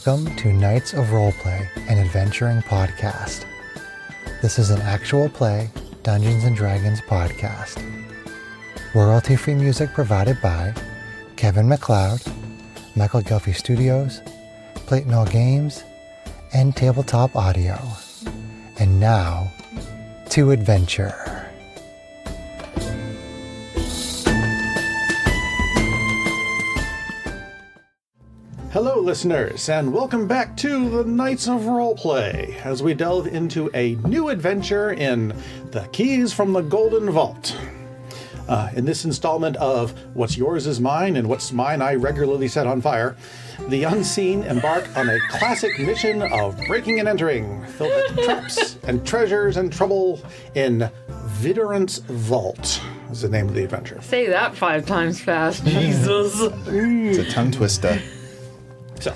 Welcome to Knights of Roleplay, an adventuring podcast. This is an actual play Dungeons & Dragons podcast. Royalty-free music provided by Kevin MacLeod, Michael Gelfie Studios, Platenall Games, and Tabletop Audio. And now, to adventure. Hello, listeners, and welcome back to the Knights of Roleplay, as we delve into a new adventure in The Keys from the Golden Vault. In this installment of What's Yours is Mine, and What's Mine I regularly set on fire, the unseen embark on a classic mission of breaking and entering, filled with traps and treasures and trouble in Vidorant's Vault, is the name of the adventure. Say that 5 times fast, Jesus. It's a tongue twister. So,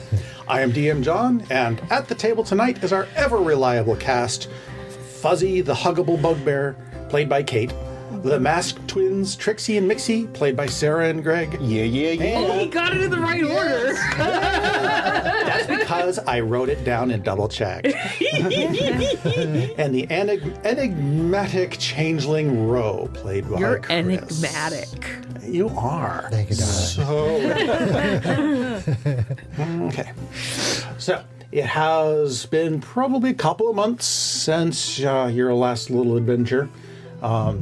I am DM John, and at the table tonight is our ever-reliable cast. Fuzzy, the huggable bugbear, played by Kate. The masked twins, Trixie and Mixie, played by Sarah and Greg. Yeah. Oh, he got it in the right order. That's because I wrote it down and double-checked. And the enigmatic changeling Ro, played by You're Chris. enigmatic. You are. Thank you, darling. Okay. So, it has been probably a couple of months since your last little adventure.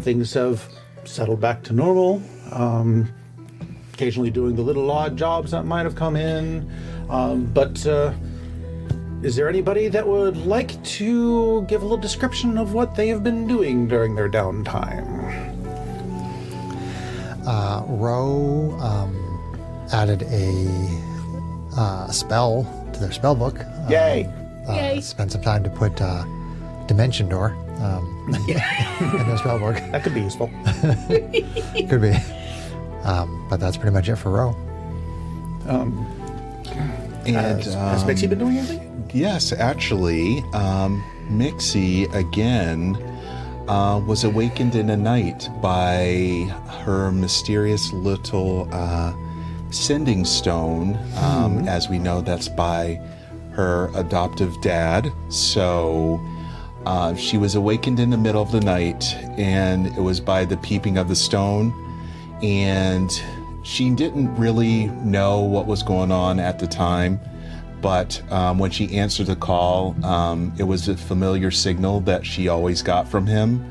Things have settled back to normal. Occasionally doing the little odd jobs that might have come in. But is there anybody that would like to give a little description of what they have been doing during their downtime? Ro added a spell to their spell book. Yay! Yay. Spent some time to put Dimension Door in their spell book. That could be useful. Could be. But that's pretty much it for Ro. Has Mixie been doing anything? Yes, actually, Mixie again was awakened in a night by her mysterious little sending stone. As we know, that's by her adoptive dad. So she was awakened in the middle of the night, and it was by the peeping of the stone. And she didn't really know what was going on at the time. But when she answered the call, it was a familiar signal that she always got from him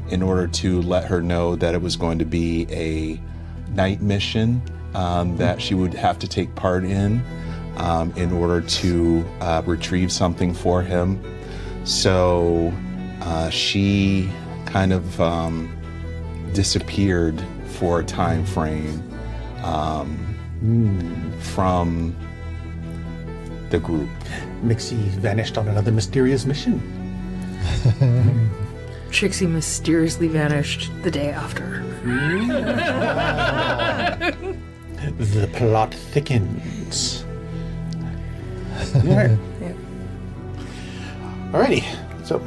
in order to let her know that it was going to be a night mission that she would have to take part in order to retrieve something for him. So she kind of disappeared for a time frame from the group. Mixie vanished on another mysterious mission. Trixie mysteriously vanished the day after. The plot thickens. All right. Yeah. Alrighty. So.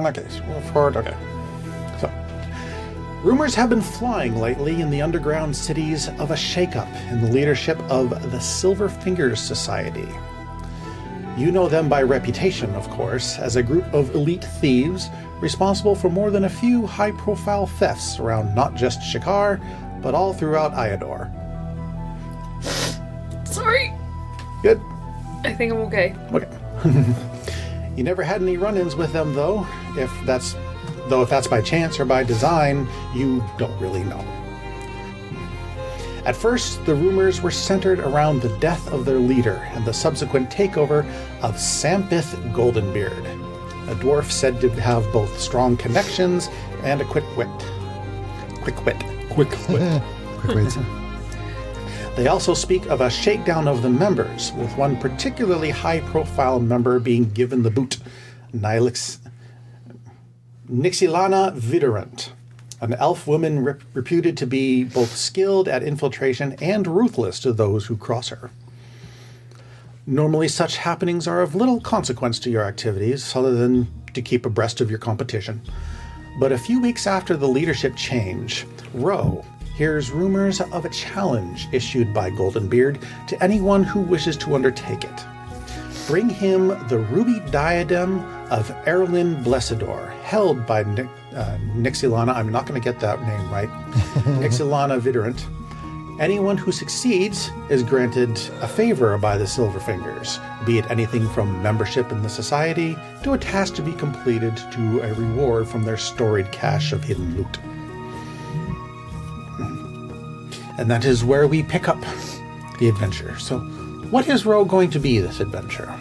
Okay, so we're forward. Okay. So. Rumors have been flying lately in the underground cities of a shakeup in the leadership of the Silver Fingers Society. You know them by reputation, of course, as a group of elite thieves responsible for more than a few high-profile thefts around not just Shikar, but all throughout Iador. Sorry. Good? I think I'm okay. Okay. You never had any run-ins with them, though. If that's by chance or by design, you don't really know. At first, the rumors were centered around the death of their leader and the subsequent takeover of Sampith Goldenbeard, a dwarf said to have both strong connections and a quick wit. Quick wit. They also speak of a shakedown of the members, with one particularly high-profile member being given the boot, Nixilana Vidorant, an elf woman reputed to be both skilled at infiltration and ruthless to those who cross her. Normally, such happenings are of little consequence to your activities, other than to keep abreast of your competition. But a few weeks after the leadership change, Ro, hears rumors of a challenge issued by Goldenbeard to anyone who wishes to undertake it. Bring him the ruby diadem of Erlin Blessidor, held by Nixilana. I'm not going to get that name right. Nixilana Vidorant. Anyone who succeeds is granted a favor by the Silverfingers, be it anything from membership in the society to a task to be completed to a reward from their storied cache of hidden loot. And that is where we pick up the adventure. So, what is Ro going to be this adventure?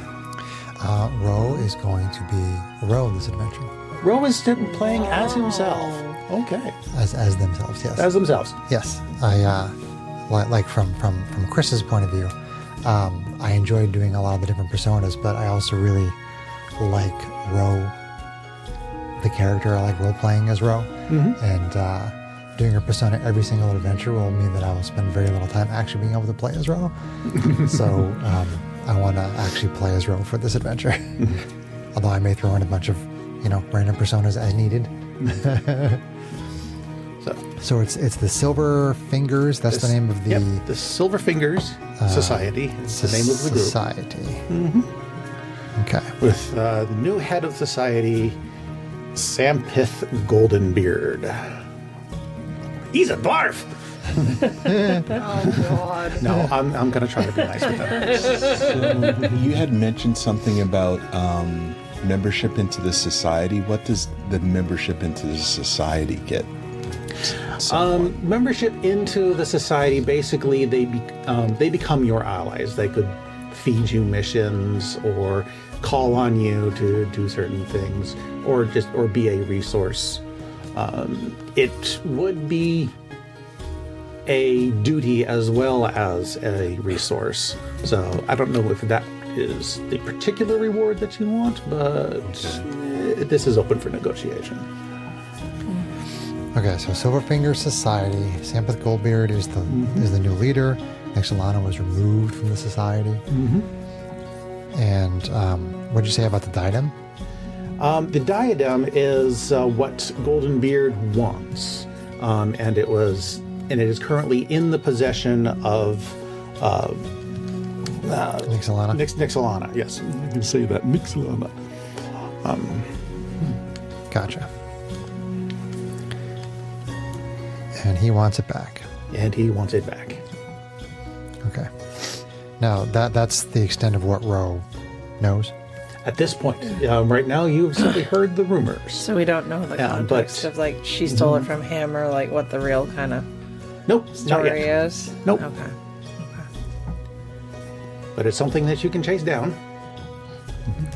Ro is going to be Ro this adventure. Ro is playing as himself. Okay. As themselves, yes. As themselves. Yes. I like from Chris's point of view, I enjoyed doing a lot of the different personas, but I also really like Ro, the character. I like role playing as Ro, and doing a persona every single adventure will mean that I will spend very little time actually being able to play as Ro. So I want to actually play as Ro for this adventure. Although I may throw in a bunch of random personas as needed. So it's the Silver Fingers. That's the name of the... Yep, the Silver Fingers Society. It's the name of the group. Society. Okay. With the new head of society, Sampith Goldenbeard. He's a dwarf! Oh, God. No, I'm going to try to be nice with him. You had mentioned something about membership into the society. What does the membership into the society get? Membership into the society, basically, they become your allies. They could feed you missions or call on you to do certain things, or be a resource. It would be a duty as well as a resource. So I don't know if that is the particular reward that you want, but this is open for negotiation. Okay, so Silverfinger Society. Sampith Goldbeard is the new leader. Nixilana was removed from the society. And what did you say about the diadem? The diadem is what Goldenbeard wants, and it is currently in the possession of Nixilana. Nixilana, yes, I can say that, Nixilana. Gotcha. And he wants it back. And he wants it back. Okay. Now that's the extent of what Ro knows. At this point, right now, you've simply heard the rumors. So we don't know the context of she stole it from him, or what the real kind of Nope, story not yet. is. Nope. Okay. But it's something that you can chase down.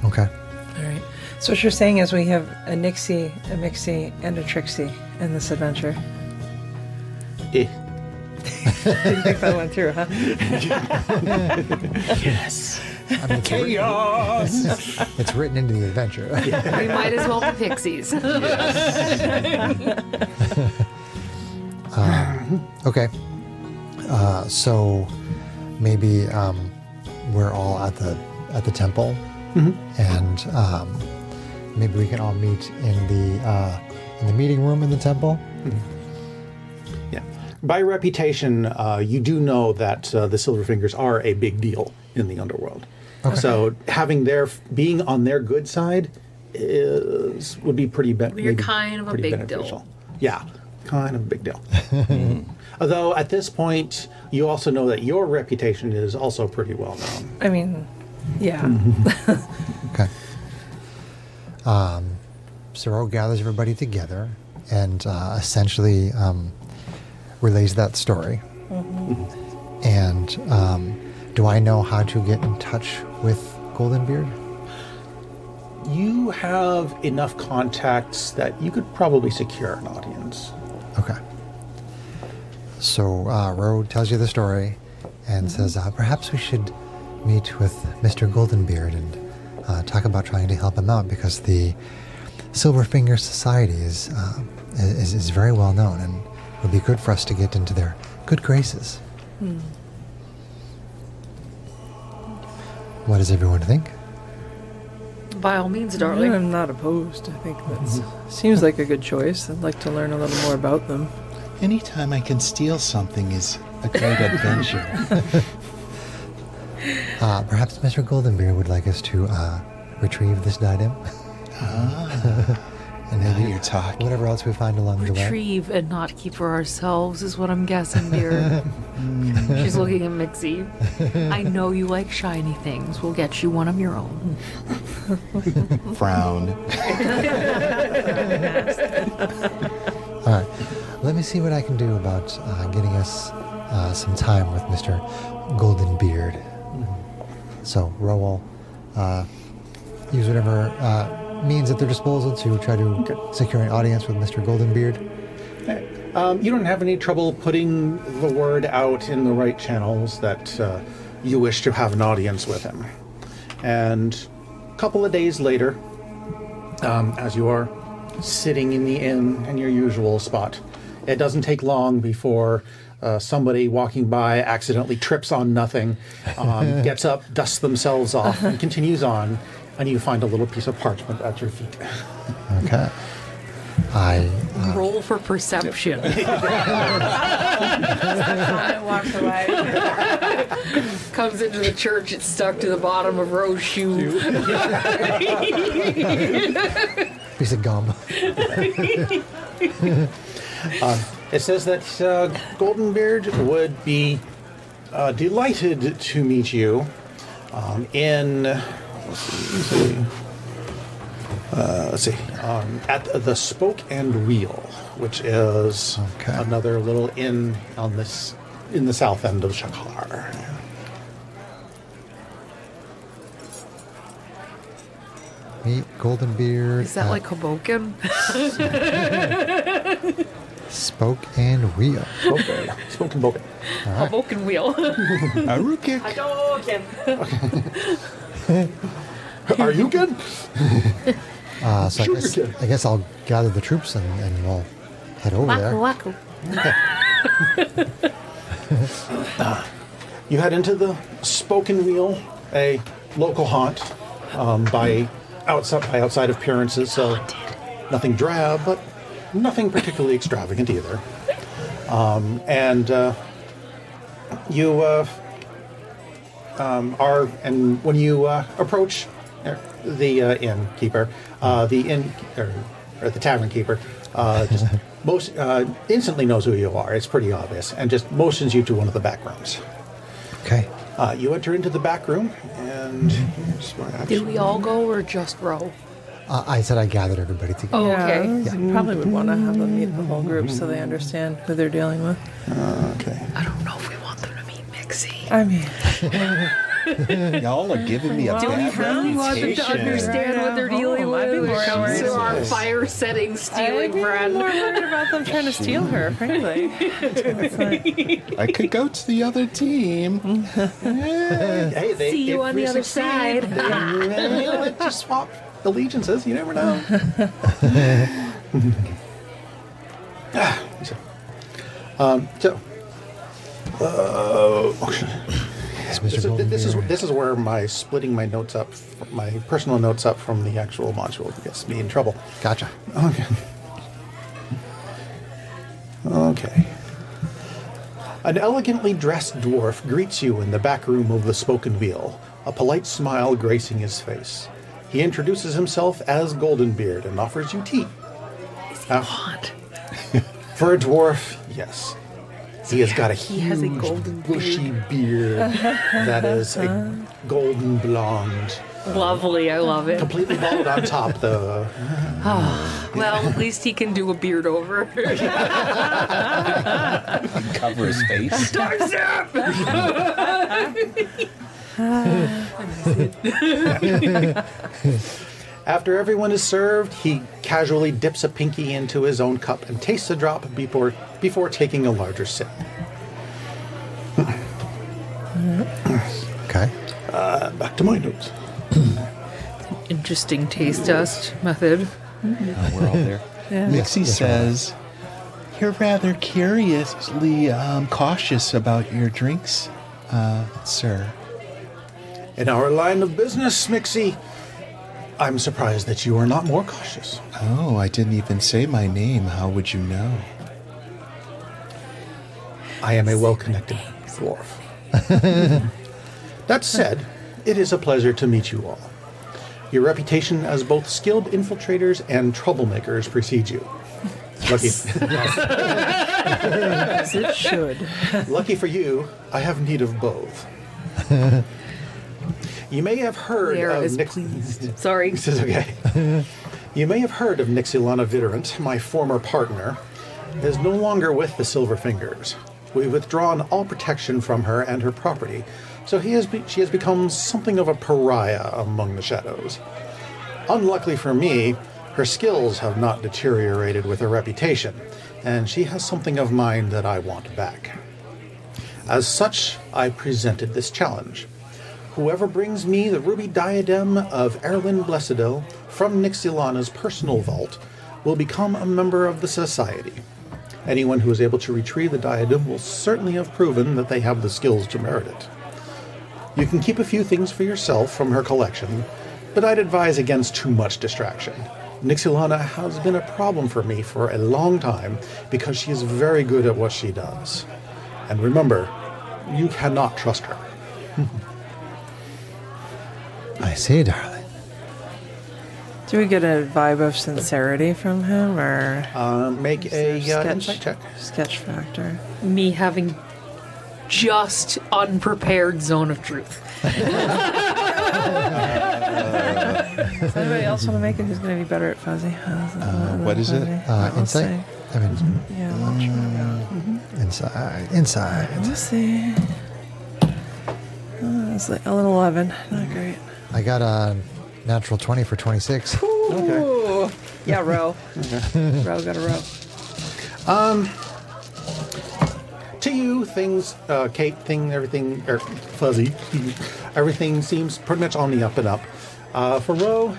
Okay. All right. So what you're saying is we have a Nixie, a Mixie, and a Trixie in this adventure. Didn't think that went through, huh? Yes. I mean, chaos. It's written into the adventure. We might as well be pixies. Okay. So maybe we're all at the temple, and maybe we can all meet in the meeting room in the temple. Yeah. By reputation, you do know that the Silverfingers are a big deal in the underworld. Okay. So having being on their good side would be pretty You're kind of a big beneficial. Deal. Yeah, kind of a big deal. Although at this point, you also know that your reputation is also pretty well known. I mean, yeah. Okay. Ro gathers everybody together and essentially relays that story. And do I know how to get in touch with Goldenbeard? You have enough contacts that you could probably secure an audience. Okay. So Ro tells you the story and says, perhaps we should meet with Mr. Goldenbeard and talk about trying to help him out, because the Silverfinger Society is very well known, and it would be good for us to get into their good graces. What does everyone think? By all means, darling. I'm not opposed. I think that seems like a good choice. I'd like to learn a little more about them. Anytime I can steal something is a great adventure. Perhaps Mr. Goldenbeard would like us to retrieve this item. And Now maybe you're talking. whatever else we find along the way. Retrieve and not keep for ourselves is what I'm guessing, dear. She's looking at Mixie. I know you like shiny things. We'll get you one of your own. Frown. All right. Let me see what I can do about getting us some time with Mr. Goldenbeard. So, Roll will use whatever means at their disposal to try to secure an audience with Mr. Goldenbeard. You don't have any trouble putting the word out in the right channels that you wish to have an audience with him. And a couple of days later, as you are sitting in the inn in your usual spot, it doesn't take long before somebody walking by accidentally trips on nothing, gets up, dusts themselves off, and continues on, and you find a little piece of parchment at your feet. Okay. I Roll for perception. I walked away. Comes into the church, it's stuck to the bottom of Rose's shoe. piece of gum. It says that Goldenbeard would be delighted to meet you in. Let's see. At the Spoke and Wheel, which is Okay. another little inn on this in the south end of Shakar. Meet Goldenbeard. Is that like Hoboken? Spoke and Wheel? Okay. Spoke and Boken. Hoboken wheel. Arukik. Are you good? So I guess I'll gather the troops and we'll head over there. You head into the Spoke and Wheel, a local haunt by outside appearances, so nothing drab, but nothing particularly extravagant either. You are, and when you approach the innkeeper, or the tavern keeper, just most instantly knows who you are. It's pretty obvious, and just motions you to one of the back rooms. Okay. You enter into the back room, and here's my Did we all go or just Ro? I said I gathered everybody together. Oh, okay. You probably would want to have them meet the whole group so they understand who they're dealing with. Okay. I don't know if we want them to meet Mixie. I mean, Y'all are giving me a Do we bad really want them to reputation. understand what they're dealing I'd be with? more worried. So our fire-setting I'd stealing be more friend. worried about them trying to steal her, frankly. It's like, I could go to the other team. Hey, See you if on we the other succeed, side. they just swap allegiances. You never know. Yes, Mr. So Goldenbeard. this is where my splitting my notes up, my personal notes up from the actual module gets me in trouble. Gotcha. Okay. Okay. An elegantly dressed dwarf greets you in the back room of the Spoken Wheel, a polite smile gracing his face. He introduces himself as Goldenbeard and offers you tea. Hot. For a dwarf, yes. He has got a He has a huge, golden bushy beard that is a golden blonde. Lovely, I love it. Completely bald on top, though. Well, at least he can do a beard over. Cover his face. Dark Zap! After everyone is served, he casually dips a pinky into his own cup and tastes a drop before taking a larger sip. Okay. Back to my notes. Interesting taste test method. Oh, we're all there. Mixie Yes, says, "You're rather curiously cautious about your drinks, sir." In our line of business, Mixie, I'm surprised that you are not more cautious. Oh, I didn't even say my name. How would you know? I am a well-connected dwarf. That said, it is a pleasure to meet you all. Your reputation as both skilled infiltrators and troublemakers precedes you. Lucky, As it should. lucky for you, I have need of both. You may have heard Clara of is pleased. Sorry. This is okay. You may have heard of Nixilana Vidorant, my former partner, is no longer with the Silverfingers. We've withdrawn all protection from her and her property, so she has become something of a pariah among the shadows. Unluckily for me, her skills have not deteriorated with her reputation, and she has something of mine that I want back. As such, I presented this challenge. Whoever brings me the ruby diadem of Erlin Blessedil from Nixilana's personal vault will become a member of the society. Anyone who is able to retrieve the diadem will certainly have proven that they have the skills to merit it. You can keep a few things for yourself from her collection, but I'd advise against too much distraction. Nixilana has been a problem for me for a long time because she is very good at what she does. And remember, you cannot trust her. I see, darling. Do we get a vibe of sincerity from him, or Make a insight check. sketch factor? Me having just unprepared zone of truth. Does anybody else want to make it? Who's going to be better at fuzzy? What is it? Insight? I mean, Yeah, I'm not sure. inside. Let's see. It's like a little 11. Not great. I got a natural 20 for 26. Ooh. Yeah, row. Row, got a row. To you, things, Kate, everything, fuzzy, everything seems pretty much on the up and up. For Ro,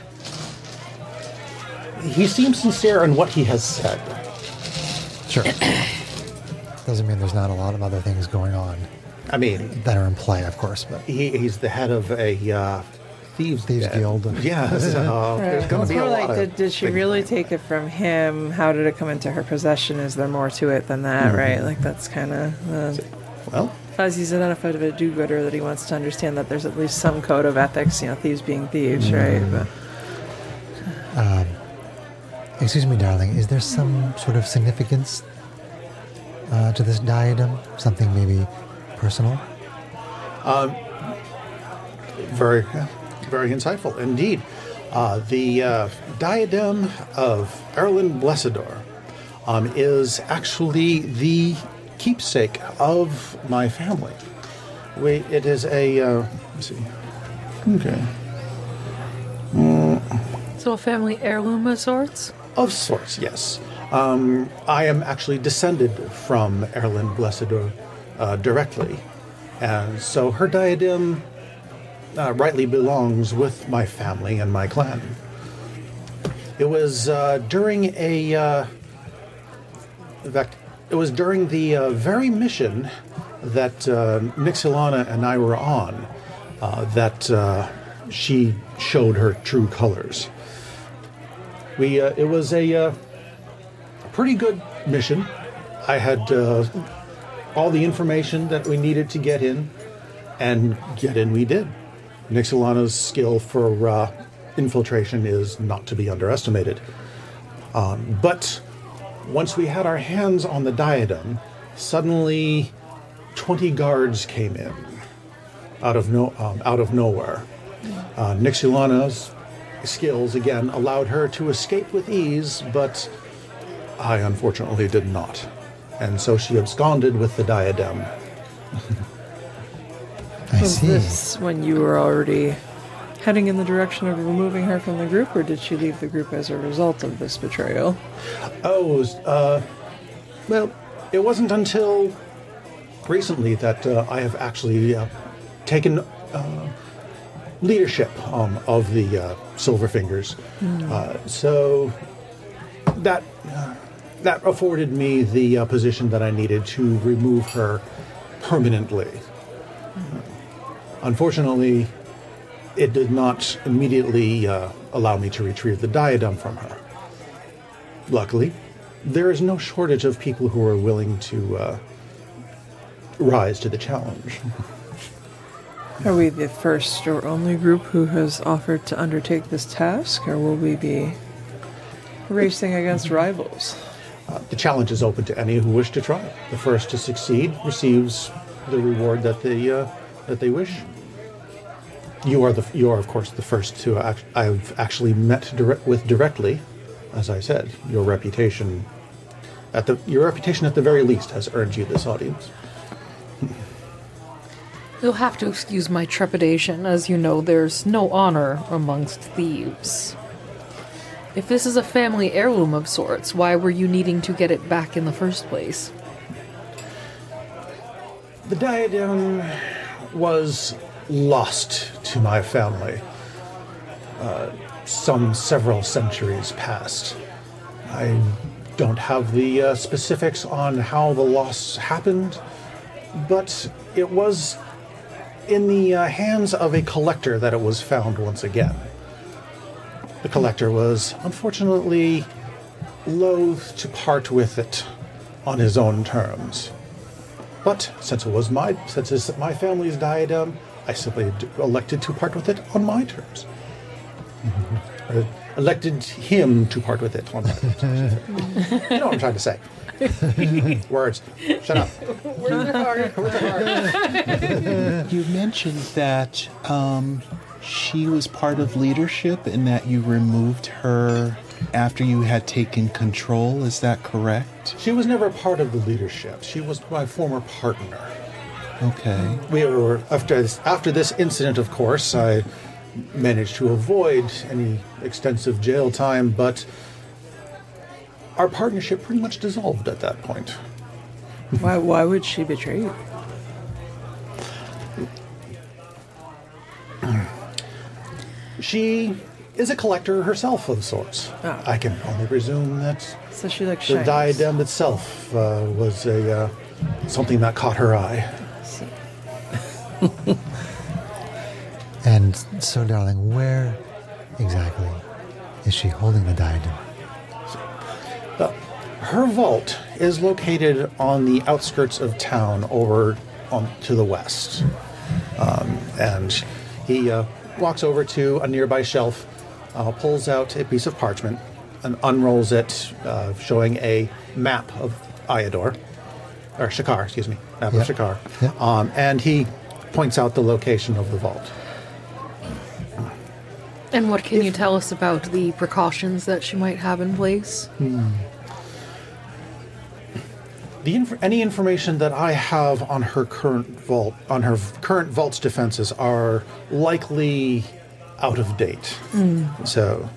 he seems sincere in what he has said. Sure. Doesn't mean there's not a lot of other things going on I mean, that are in play, of course, but he's the head of a thieves Guild. Yeah, so there's going to It's be a more lot like, of did she things really like take it from him? How did it come into her possession? Is there more to it than that, right? Like, that's kind of... Well, Fuzzy's identified of a do-gooder that he wants to understand that there's at least some code of ethics, thieves being thieves, right? But Excuse me, darling, is there some sort of significance to this diadem? Something maybe personal? very, very insightful indeed. The diadem of Erlin Blessedor is actually the keepsake of my family. It is a, let's see. Okay. So a family heirloom of sorts? Of sorts, yes. I am actually descended from Erlin Blessedor directly. And so her diadem rightly belongs with my family and my clan. It was during it was during the very mission that Nixilana and I were on that she showed her true colors. It was a pretty good mission. I had all the information that we needed to get in, and get in we did. Nixilana's skill for infiltration is not to be underestimated. But once we had our hands on the diadem, suddenly 20 guards came in out of nowhere. Nixilana's skills again allowed her to escape with ease, but I unfortunately did not, and so she absconded with the diadem. I was see. this when you were already heading in the direction of removing her from the group, or did she leave the group as a result of this betrayal? Well, it wasn't until recently that I have actually taken leadership of the Silverfingers. So that afforded me the position that I needed to remove her permanently. Unfortunately, it did not immediately allow me to retrieve the diadem from her. Luckily, there is no shortage of people who are willing to rise to the challenge. Are we the first or only group who has offered to undertake this task, or will we be racing against rivals? The challenge is open to any who wish to try. The first to succeed receives the reward that they wish. You are of course the first to I've actually met with directly. As I said, your reputation at the very least has earned you this audience. You'll have to excuse my trepidation. As you know, there's no honor amongst thieves. If this is a family heirloom of sorts, why were you needing to get it back in the first place? The diadem was lost to my family several centuries past. I don't have the specifics on how the loss happened, but it was in the hands of a collector that it was found once again. The collector was unfortunately loath to part with it on his own terms. But since it's my family's diadem, I simply elected to part with it on my terms. Or elected him to part with it on my terms. You know what I'm trying to say. Words. Shut up. Words are hard. You mentioned that she was part of leadership and that you removed her after you had taken control. Is that correct? She was never part of the leadership. She was my former partner. Okay. We were after this incident, of course, I managed to avoid any extensive jail time, but our partnership pretty much dissolved at that point. Why would she betray you? She is a collector herself of sorts. Oh. I can only presume that So she likes the shines. diadem itself was something that caught her eye. See. And so, darling, where exactly is she holding the diadem? Her vault is located on the outskirts of town over to the west. And he walks over to a nearby shelf, pulls out a piece of parchment, and unrolls it, showing a map of Shakar, excuse me, map of Shakar. Yep. And he points out the location of the vault. And what can you tell us about the precautions that she might have in place? Any information that I have on her current vault's defenses are likely out of date. So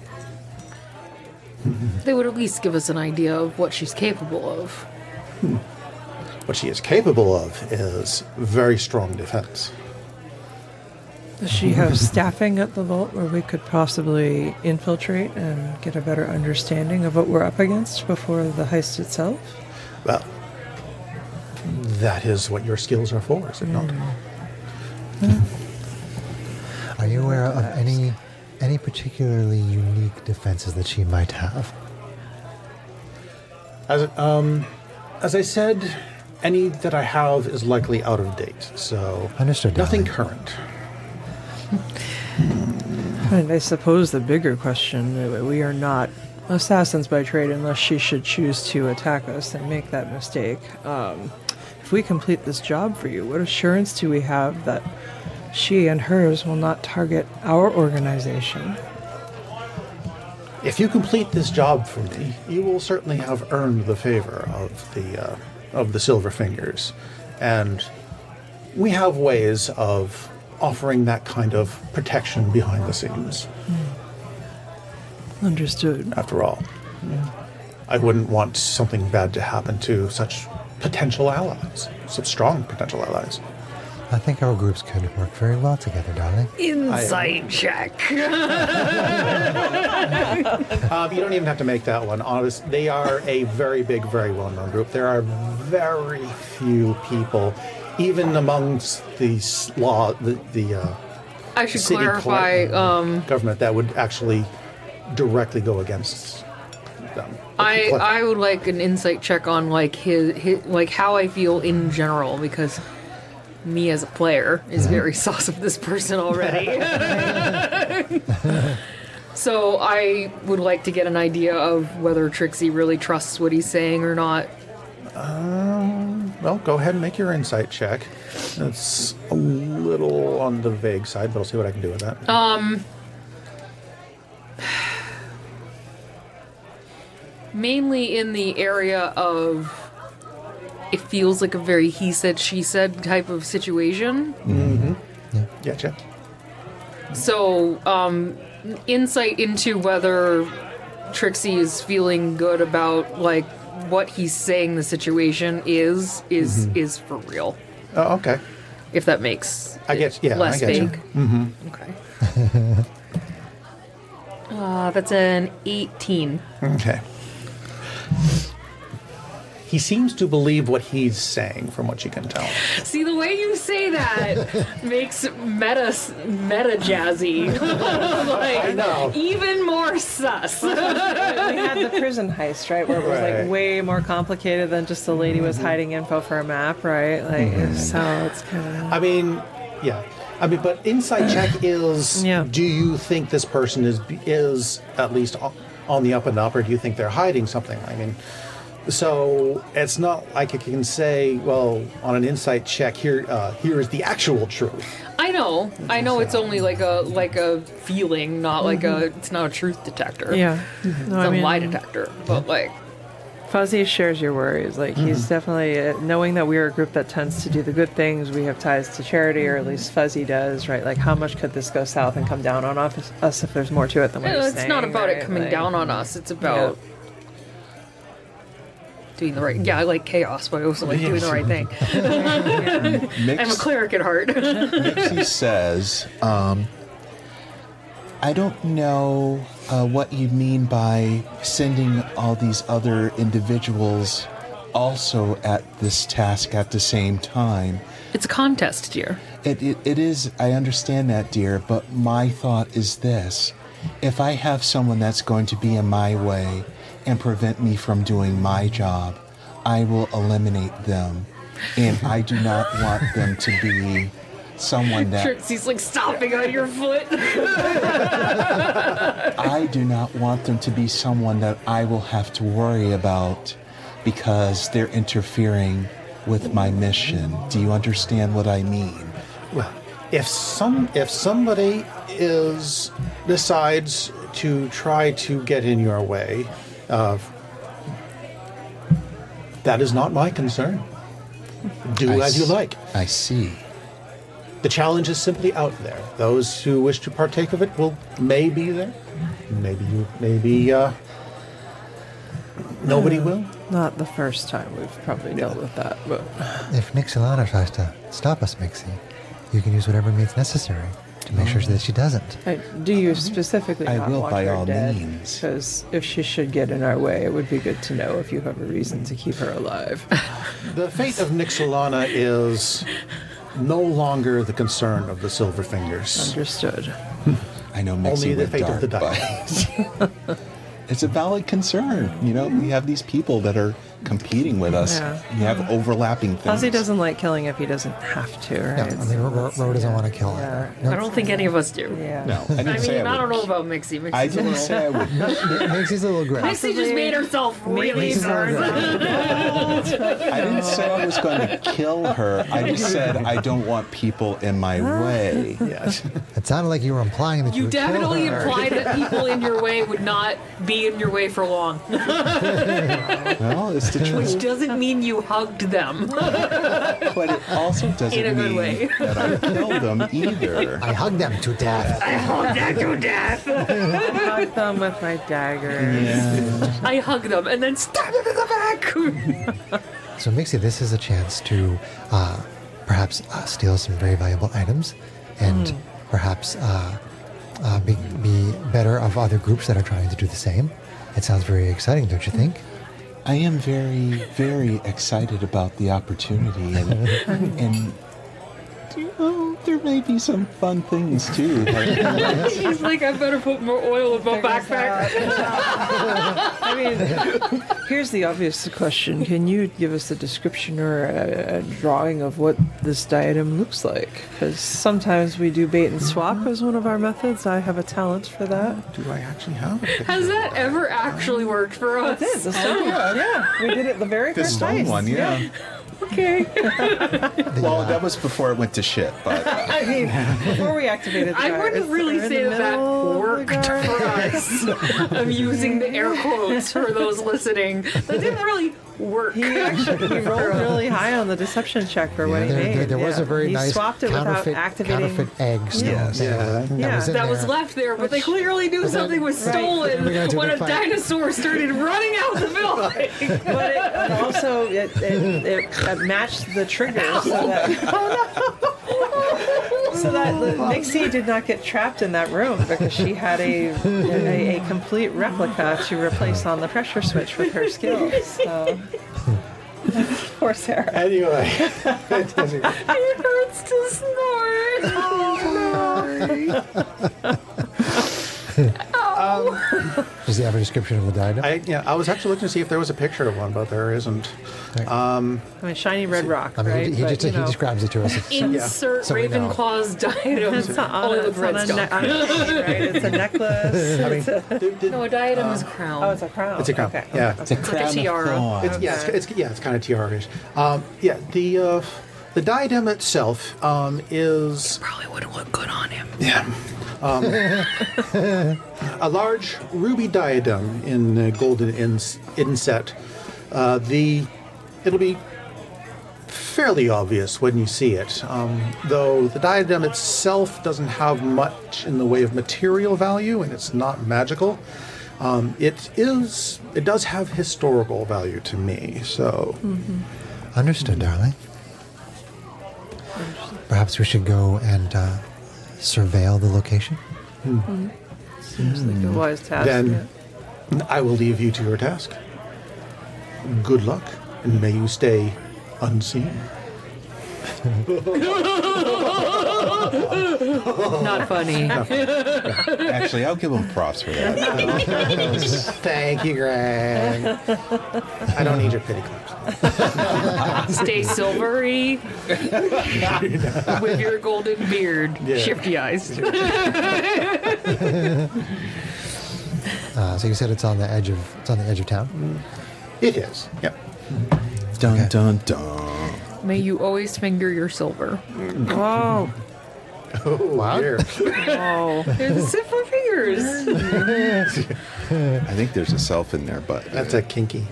They would at least give us an idea of what she's capable of. what she is capable of is very strong defense. Does she have staffing at the vault where we could possibly infiltrate and get a better understanding of what we're up against before the heist itself? Well, that is what your skills are for, is it not? Are you aware of any particularly unique defenses that she might have? As I said, any that I have is likely out of date, so Understood, nothing darling. current. And I suppose the bigger question, we are not assassins by trade unless she should choose to attack us and make that mistake. If we complete this job for you, what assurance do we have that she and hers will not target our organization? If you complete this job for me, you will certainly have earned the favor of the Silver Fingers, and we have ways of offering that kind of protection behind the scenes. Understood. After all, I wouldn't want something bad to happen to such potential allies, such strong potential allies. I think our groups could work very well together, darling. Insight check. You don't even have to make that one. Honest, they are a very big, very well-known group. There are very few people, even amongst the I should city clarify. government, that would actually directly go against them. I would like an insight check on like his like how I feel in general, because me as a player is very sus of this person already. So I would like to get an idea of whether Trixie really trusts what he's saying or not. Well, go ahead and make your insight check. It's a little on the vague side, but I'll see what I can do with that. Mainly in the area of it feels like a very he said, she said type of situation. Gotcha. So, insight into whether Trixie is feeling good about like what he's saying the situation is for real. Oh, okay. If that makes I get, yeah, less I get you. vague. Okay. That's an 18. Okay. He seems to believe what he's saying, from what you can tell. See, the way you say that makes meta jazzy. Like, I know. even more sus. We had the prison heist, right, where it was Right. like way more complicated than just the lady was hiding info for a map, right? Like, so it's kind of. I mean, yeah. I mean, but insight check is, Yeah. do you think this person is at least on the up and up, or do you think they're hiding something? I mean, so it's not like you can say, well, on an insight check, here is the actual truth. I know it's only like a feeling, not like it's not a truth detector. Yeah. It's No, a I mean, lie detector. But like, Fuzzy shares your worries. Like, he's definitely, knowing that we're a group that tends to do the good things, we have ties to charity, or at least Fuzzy does, right? Like, how much could this go south and come down on us if there's more to it than what he's it's saying, not about right? it coming Like, down on us. It's about doing the right. Yeah, I like chaos, but I also like doing the right thing. I'm a cleric at heart. Nixie says, I don't know what you mean by sending all these other individuals also at this task at the same time. It's a contest, dear. It is, I understand that, dear, but my thought is this. If I have someone that's going to be in my way and prevent me from doing my job, I will eliminate them. And I do not want them to be someone that... Trixie's like stomping on your foot. I do not want them to be someone that I will have to worry about because they're interfering with my mission. Do you understand what I mean? Well, if somebody decides to try to get in your way, that is not my concern. Do as you like. I see. The challenge is simply out there. Those who wish to partake of it may be there. Maybe nobody will. Not the first time we've probably dealt with that, but If Nixilana tries to stop us, Mixie, you can use whatever means necessary to make sure that she doesn't. do you specifically I not will, want by her all dead? means. Because if she should get in our way, it would be good to know if you have a reason to keep her alive. The fate of Nixilana is no longer the concern of the Silverfingers. Understood. I know Only Mixie the went fate dark, of the but it's a valid concern. You know, we have these people that are competing with us. Yeah. We have overlapping things. Fuzzy doesn't like killing if he doesn't have to, No, right? I mean, Ro doesn't want to kill her. I don't think any of us do. Yeah. No, I didn't I say mean, I I don't would. know about Mixie. Mixie's I a didn't little... say I would. Mixie's a little gray. Mixie just made herself really Mixie's a little nervous. gray. I didn't say I was going to kill her. I just said I don't want people in my way. Yes. It sounded like you were implying that you You would definitely kill her. implied that people in your way would not be in your way for long, Well, it's the which truth. doesn't mean you hugged them. But it also doesn't In a good mean way. that I killed them either. I hugged them to death. Hugged them to death. Hug them with my dagger. Yeah. I hug them and then stab them in the back. So, Mixie, this is a chance to perhaps steal some very valuable items and perhaps be better of other groups that are trying to do the same. It sounds very exciting, don't you think? I am very, very excited about the opportunity, and There may be some fun things too. He's like, I better put more oil in my backpack. I mean, here's the obvious question. Can you give us a description or a drawing of what this diadem looks like? Because sometimes we do bait and swap as one of our methods. I have a talent for that. Do I actually have a picture? Has that ever actually worked for us? It is, the stone one. Yeah, we did it the very The first stone time. one, yeah. Okay. Well, that was before it went to shit, but I mean, before we activated the I jar, wouldn't it's- really they're in say the that middle of the worked jar. for us. I'm using the air quotes for those listening. That didn't really work. He rolled really high on the deception check for what he made. there was a very he nice swapped it without activating. counterfeit egg stone. Yes. there. Yeah. in That was there. left there, but they clearly knew something was Right. stolen We're gonna do when the a fight. dinosaur started running out the building. But it also it matched the trigger so that the Nixie did not get trapped in that room because she had a complete replica to replace on the pressure switch with her skills. So. Poor Sarah. Anyway. It hurts to snort. Does he have a description of the diadem? I was actually looking to see if there was a picture of one, but there isn't. I mean, shiny red rock, I mean, right? he But, just you he know, describes it to us. Insert So we know. Ravenclaw's diadem. It's not on Only a, with it's on red a ne- stuff. on a chain, right? It's a necklace. I mean, No, a diadem is a crown. Oh, it's a crown. It's a crown. Okay. Yeah. it's a crown of tiara. thorns. it's kind of tiara-ish. The diadem itself is Probably wouldn't look good on him. a large ruby diadem in golden inset. It'll be fairly obvious when you see it, though the diadem itself doesn't have much in the way of material value, and it's not magical. It does have historical value to me. So, Understood, darling. Perhaps we should go and surveil the location. Seems like a wise task. then I will leave you to your task. Good luck, and may you stay unseen. Not funny. Actually, I'll give him props for that. Thank you, Greg. I don't need your pity claps. Stay silvery with your golden beard. Yeah. Shifty eyes. So you said it's on the edge of town. It is. Yep. Dun dun dun. May you always finger your silver. Oh, Wow. oh. There's simple fingers. I think there's a self in there, but That's a kinky.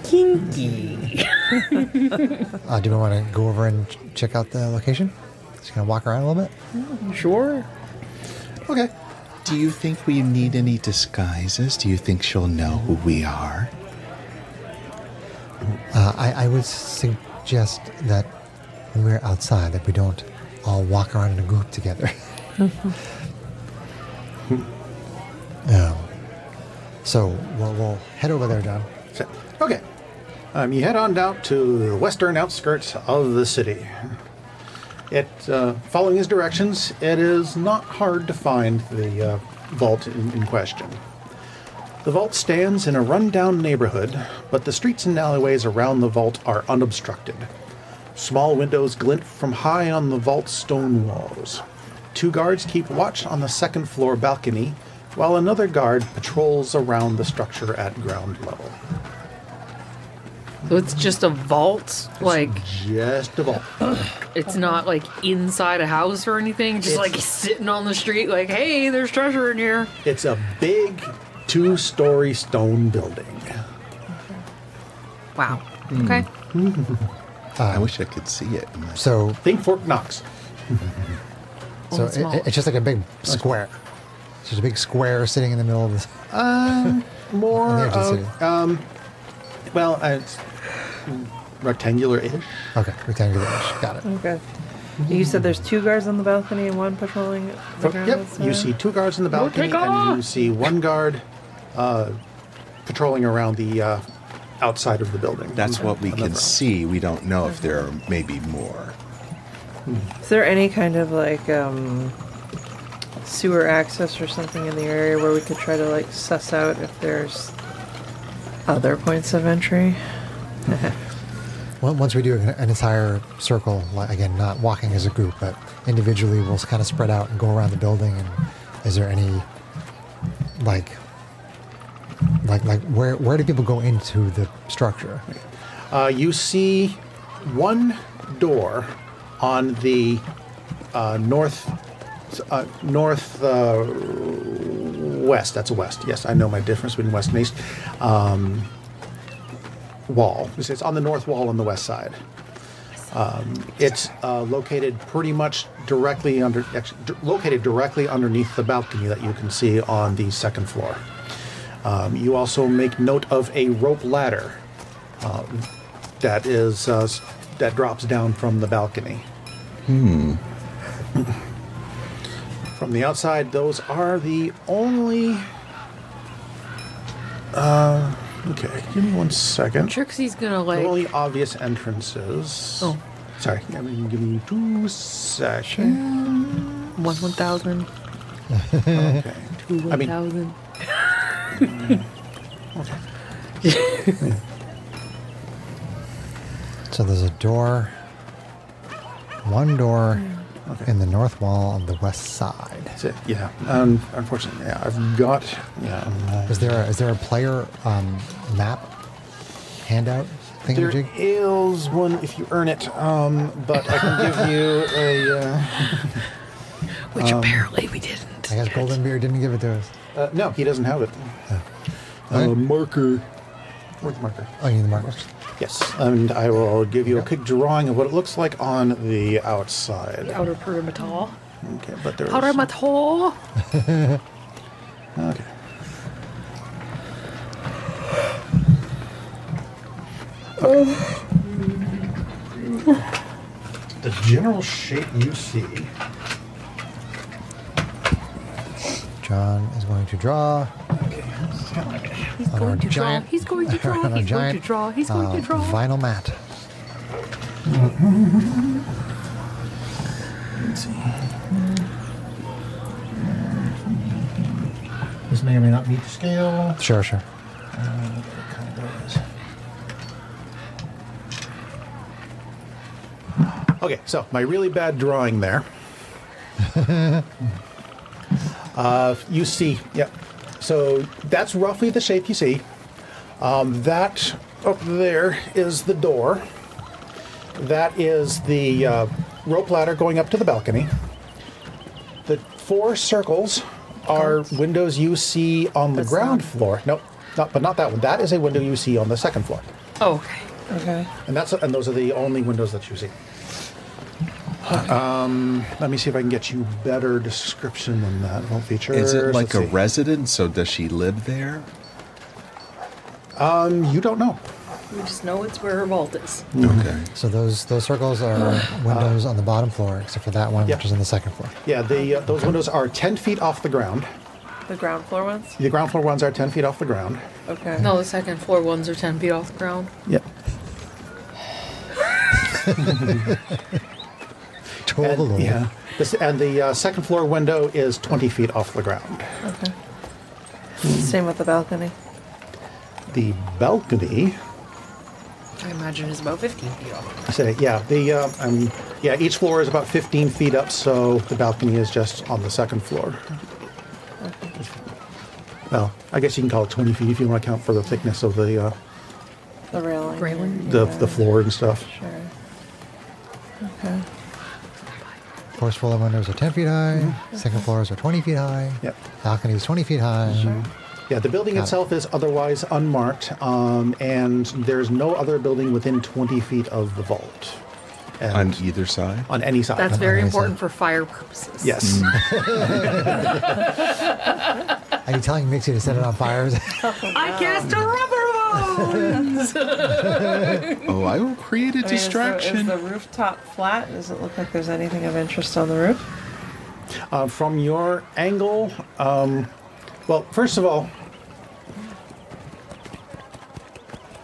Kinky. Do we want to go over and check out the location? Just gonna walk around a little bit. Sure. Okay. do you think we need any disguises? Do you think she'll know who we are? I would suggest that when we're outside, that we don't all walk around in a group together. So we'll head over there, John. So, okay. You head on down to the western outskirts of the city. Following his directions, it is not hard to find the vault in question. The vault stands in a rundown neighborhood, but the streets and alleyways around the vault are unobstructed. Small windows glint from high on the vault's stone walls. 2 guards keep watch on the second floor balcony, while another guard patrols around the structure at ground level. So it's just a vault? Like, Just a vault. it's not like inside a house or anything? Just like sitting on the street, like, hey, there's treasure in here. It's a big 2-story stone building. Wow. Okay. I wish I could see it. So Think Fort Knox. so it's small. it's just like a big square. It's just a big square sitting in the middle of this. More On the edge of the of, city. it's rectangular-ish. Okay, rectangular-ish. Got it. Okay. You said there's 2 guards on the balcony and 1 patrolling the ground Yep, outside? you see 2 guards in the balcony, take and off! you see 1 guard patrolling around the outside of the building. That's what we On the can front. see. We don't know if there are maybe more. Is there any kind of like sewer access or something in the area where we could try to like suss out if there's other points of entry? Well, once we do an entire circle, like, again, not walking as a group, but individually, we'll kind of spread out and go around the building. And is there any, like where do people go into the structure? You see one door on the northwest. That's a west. Yes, I know my difference between west and east. Wall. It's on the north wall on the west side. It's located pretty much located directly underneath the balcony that you can see on the second floor. You also make note of a rope ladder that drops down from the balcony. From the outside, those are the only. Okay, give me 1 second. Trixie's gonna The like. only obvious entrances. Oh. Sorry, give me 2 seconds. 1,000. Okay. 2 I mean- 1,000. So there's a door, one door in the north wall on the west side. That's it. Yeah. Unfortunately, yeah, I've got. Yeah. Is there a player map handout There thingamajig? is one if you earn it, but I can give you a. Which apparently we didn't. I guess Goldenbeard didn't give it to us. No, he doesn't have it. Alright. Marker. Where's the marker? Oh, you need the markers? Yes, and I will give you a quick drawing of what it looks like on the outside. The outer perimeter. Okay, but there's. Perimeter. Okay. The general shape you see. John is going to draw He's on our going to draw. giant. He's going to draw. on our He's going to giant, draw. He's going to draw. vinyl mat. Let's see. This may or may not meet the scale. Sure. It kind of does. Okay, so my really bad drawing there. You see, yep. So that's roughly the shape you see. That up there is the door. That is the rope ladder going up to the balcony. The 4 circles are windows you see on the That's ground not- floor. Nope, but not that one. That is a window you see on the second floor. Oh, okay. Okay. And those are the only windows that you see. Let me see if I can get you better description than that. Well, features. Is it like let's a see. residence? So does she live there? You don't know. We just know it's where her vault is. Okay. So those circles are windows on the bottom floor, except for that one, Yep. which is on the second floor. Yeah, those windows are 10 feet off the ground. The ground floor ones? The ground floor ones are 10 feet off the ground. Okay. No, the second floor ones are 10 feet off the ground. Yep. Total. Yeah. And the second floor window is 20 feet off the ground. Okay. Same with the balcony. The balcony. I imagine is about 15 feet off. Each floor is about 15 feet up, so the balcony is just on the second floor. Well, I guess you can call it 20 feet if you want to count for the thickness of the Railing. Railing? the floor and stuff. Sure. Okay. First floor windows are 10 feet high. Second floors are 20 feet high. Yep. Balcony is 20 feet high. Yeah, the building Got it. itself is otherwise unmarked, and there's no other building within 20 feet of the vault. And On either side? on any side. That's very I see. important for fire purposes. Yes. Are you telling Mixie to set it on fire? I cast a rubber bone! Oh, I will create a distraction. Is the rooftop flat? Does it look like there's anything of interest on the roof? From your angle, well, first of all,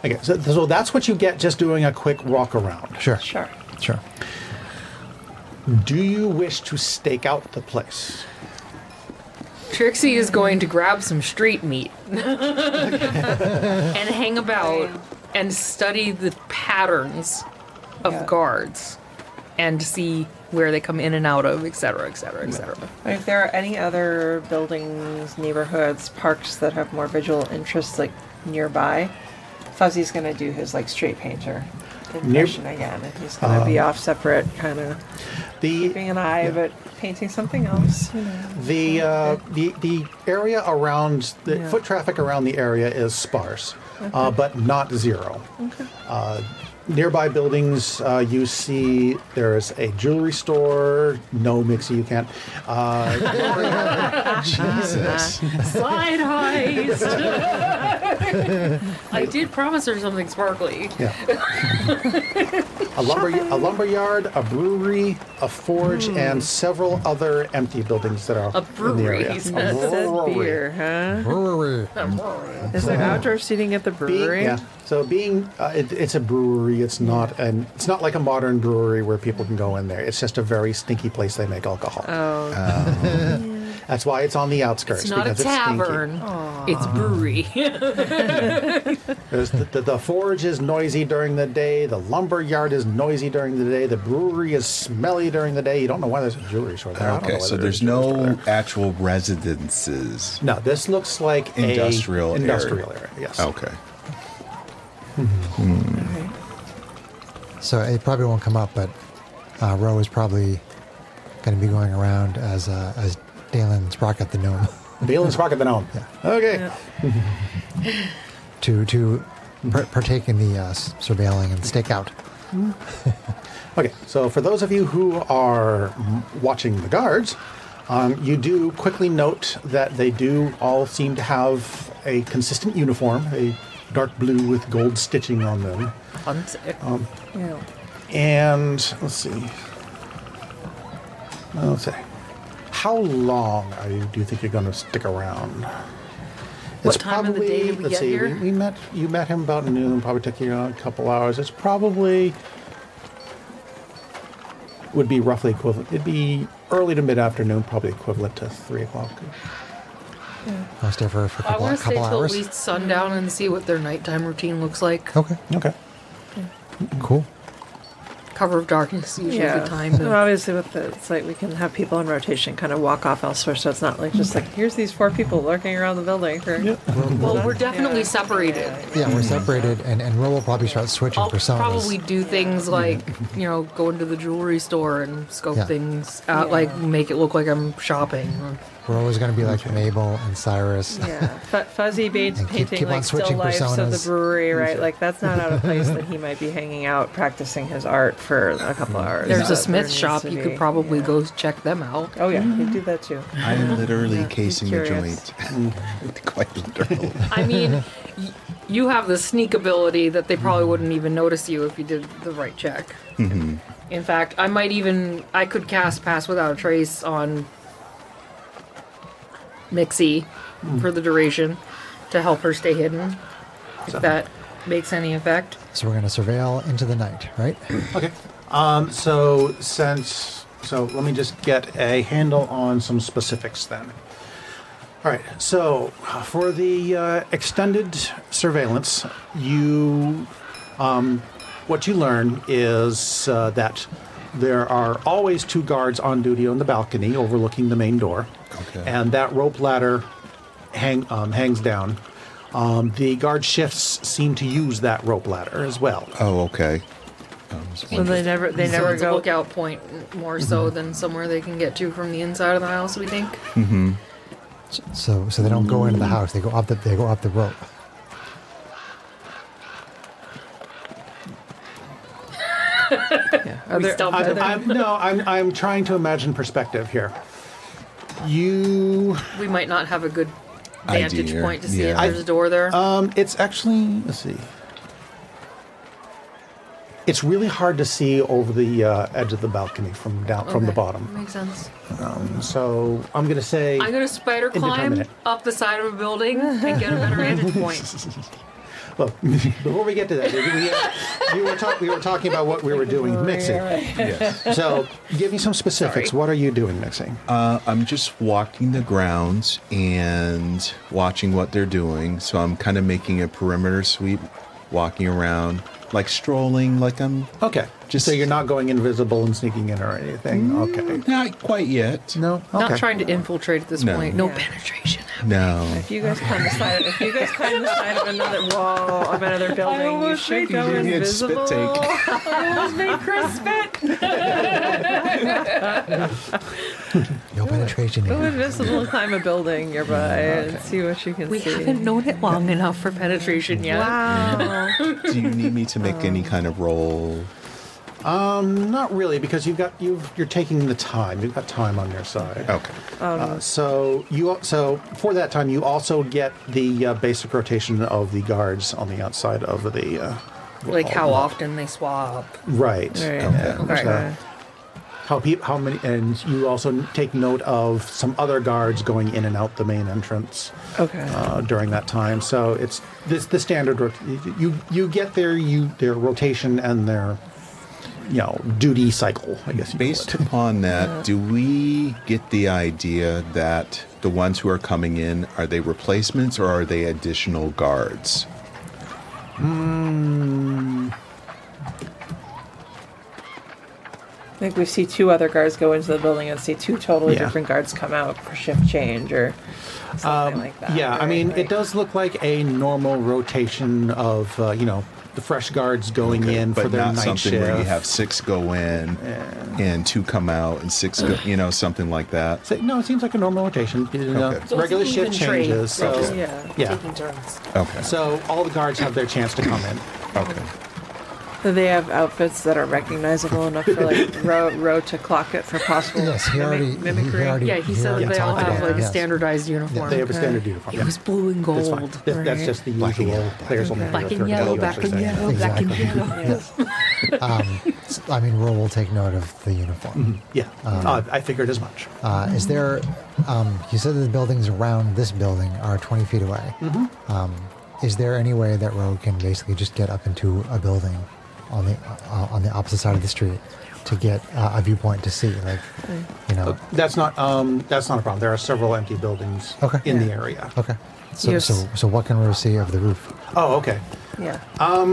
okay, so that's what you get just doing a quick walk around. Sure. Sure. Sure. Do you wish to stake out the place? Trixie is going to grab some street meat and hang about and study the patterns of guards and see where they come in and out of, etc., etc., etc. If there are any other buildings, neighborhoods, parks that have more visual interests like nearby, Fuzzy's gonna do his like street painter impression again, and he's gonna be off separate, kind of keeping an eye, but painting something else. You know. The area around the foot traffic around the area is sparse, but not zero. Okay. Nearby buildings, you see there's a jewelry store. No, Mixie, you can't. Jesus. Slide heist! I did promise her something sparkly. Yeah. a lumber yard, a brewery, a forge, and several other empty buildings that are A in the brewery, area. he said. Said beer, huh? Brewery. Is there outdoor seating at the brewery? It's a brewery. It's not like a modern brewery where people can go in there. It's just a very stinky place they make alcohol. Oh. That's why it's on the outskirts. It's not a because tavern. It's brewery. There's the forge is noisy during the day. The lumber yard is noisy during the day. The brewery is smelly during the day. You don't know why there's a jewelry store there. I don't know Okay, why so there's there's a jewelry store no there. actual residences. No, this looks like Industrial a area. industrial area. Yes. Okay. So it probably won't come up, but Ro is probably going to be going around as Dalen Sprocket the gnome Dalen Sprocket the gnome. Okay. to partake in the surveilling and stake out. Okay, so for those of you who are watching the guards, you do quickly note that they do all seem to have a consistent uniform, a dark blue with gold stitching on them. Yeah. And let's see. How long do you think you're going to stick around? What time of the day did we let's get see, here? You met him about noon, probably took you a couple hours. It's probably would be roughly equivalent. It'd be early to mid-afternoon, probably equivalent to 3 o'clock. I'll stay for a I couple, want to stay couple till at hours. least sundown and see what their nighttime routine looks like. Okay, Okay. cool. Cover of darkness is usually a good time. And obviously, it's like we can have people in rotation kind of walk off elsewhere, so it's not like just like here's these 4 people lurking around the building. Well, we're definitely separated. Yeah, we're separated, and Ro will probably start switching I'll personas. probably do things like, go into the jewelry store and scope Yeah. things out, like make it look like I'm shopping. Ro is going to be like Mabel and Cyrus. Yeah, Fuzzy Bates And keep painting on like still switching lifes of the personas. brewery, right? Like that's not out of place that he might be hanging out practicing his art for a couple hours. There's But a smith needs shop. to You be- could probably go check them out. Oh yeah, he'd do that too. I'm literally Yeah, casing the curious. joint. Quite literally. I mean, you have the sneak ability that they probably wouldn't even notice you if you did the right check. In fact, I could cast Pass Without a Trace on Mixie for the duration to help her stay hidden, if that makes any effect. So we're going to surveil into the night, right? Okay. So let me just get a handle on some specifics then. All right. So for the extended surveillance, what you learn is that there are always 2 guards on duty on the balcony overlooking the main door, and that rope ladder hangs down. The guard shifts seem to use that rope ladder as well. Oh, okay. So they never So it's a go. lookout point more so than somewhere they can get to from the inside of the house, we think. So they don't go into the house. They go up the rope. Yeah. Are We there, stumped are them. there- I'm trying to imagine perspective here. You, We might not have a good vantage Idea, point to see if yeah. there's a door there. it's actually, let's see. It's really hard to see over the edge of the balcony from the Okay, bottom. Makes sense. So I'm gonna say I'm gonna spider climb Indeterminate. up the side of a building and get a better vantage point. Well, before we get to that, we were talking about what we were doing mixing. Yes. So, give me some specifics. Sorry. What are you doing mixing? I'm just walking the grounds and watching what they're doing. So I'm kind of making a perimeter sweep, walking around, like strolling, like I'm Okay. Just- So you're not going invisible and sneaking in or anything. Okay. not quite yet. No. Okay. Not trying to infiltrate at this No. point. No Yeah. penetration. No. If you guys climb the side, of another wall of another building, you should go You need a spit invisible. take. I almost made Chris spit. No penetration Go here. invisible, climb a building nearby, and see what you can We see. haven't known it long enough for penetration yet. Wow. Do you need me to make any kind of roll? Not really, because you're taking the time. You've got time on your side. Okay. So for that time, you also get the basic rotation of the guards on the outside of the. Like how often they swap. Right. Right. Okay. How many? And you also take note of some other guards going in and out the main entrance. Okay. During that time, so it's the standard. You get their rotation and their duty cycle, I guess. Based upon that, do we get the idea that the ones who are coming in, are they replacements or are they additional guards? I think we see two other guards go into the building and see two totally Yeah. different guards come out for shift change or something like that. Yeah, I right? mean, Like- it does look like a normal rotation of the fresh guards going in But for their not night something shift. where you have 6 go in and 2 come out and 6 go, something like that. No, it seems like a normal rotation. Okay. So it's Regular an shift even trade. changes. So Okay. Yeah. yeah. Taking turns. Okay. So all the guards have their chance to come in. Okay. Do they have outfits that are recognizable enough for like row to clock it for possible Yes, he already. mimicry? Yeah, he said that they all talked have about like it, a yes. standardized uniform. They have a Okay. standard uniform. It was blue and That's fine. gold. That's just the Black and usual. yellow. Players will never Black go and through yellow, the black and understand. yellow, black and Exactly. yellow. Yes. I mean, Ro will take note of the uniform. Yeah, I figured as much. Is there? You said that the buildings around this building are 20 feet away. Is there any way that Ro can basically just get up into a building on the opposite side of the street to get a viewpoint to see, like, That's not a problem. There are several empty buildings Okay. in the area. Okay. So, Yes. so what can Ro see of the roof? Oh, okay. Yeah. I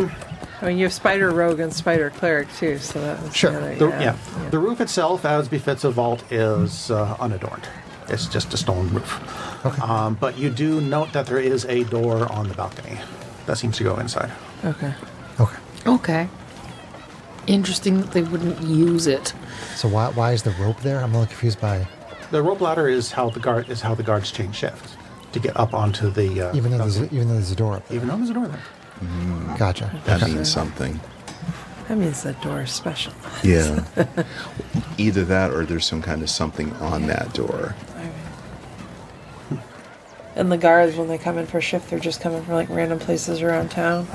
mean, you have Spider Rogue and Spider Cleric too, so that was Sure. the other- The roof itself, as befits a vault, is unadorned. It's just a stone roof. Okay. But you do note that there is a door on the balcony that seems to go inside. Okay. Okay. Okay. Interesting that they wouldn't use it. So why is the rope there? I'm a little confused by. The rope ladder is how the guards change shifts to get up onto the. Even though balcony. there's a door up there. Even though there's a door there. Gotcha. That Okay. means something. That means the door is special. Yeah. Either that or there's some kind of something on that door. And the guards, when they come in for shift, they're just coming from like random places around town.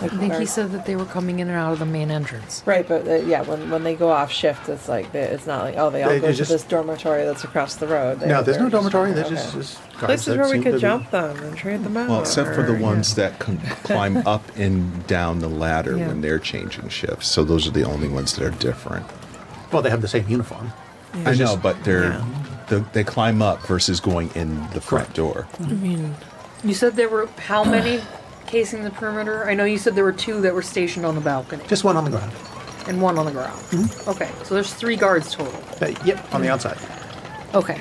Like I think he guards- said that they were coming in and out of the main entrance. Right, but yeah, when they go off shift, it's like it's not like they all They go to just- this dormitory that's across the road. No, there's no they're dormitory. There's okay. just guards places that where we seem to could be- jump them and trade them out. Well, except for the or, ones yeah. that can climb up and down the ladder Yeah. when they're changing shifts. So those are the only ones that are different. Well, they have the same uniform. I know, but Yeah. they climb up versus going in the front Correct. door. I mean, You said there were how many casing the perimeter? I know you said there were 2 that were stationed on the balcony Just one on the ground. and 1 on the ground. Okay, so there's 3 guards total. Yep, on the outside. Okay.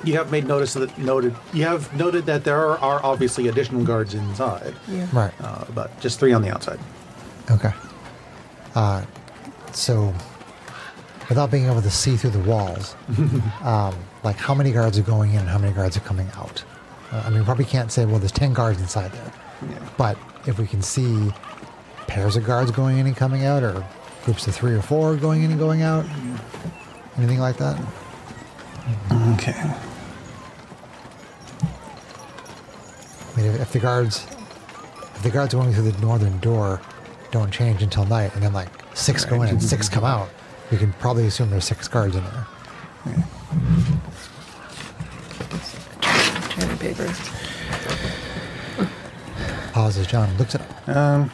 You have You have noted that there are obviously additional guards inside, yeah. Right. but just 3 on the outside. Okay. So, without being able to see through the walls, like how many guards are going in and how many guards are coming out? I mean, we probably can't say, well, there's 10 guards inside there. Yeah. But if we can see pairs of guards going in and coming out, or groups of 3 or 4 going in and going out, anything like that? Okay. I mean, if the guards going through the northern door don't change until night, and then like 6 go in and 6 come out, we can probably assume there's 6 guards in there. Training paper. pauses. John looks at him.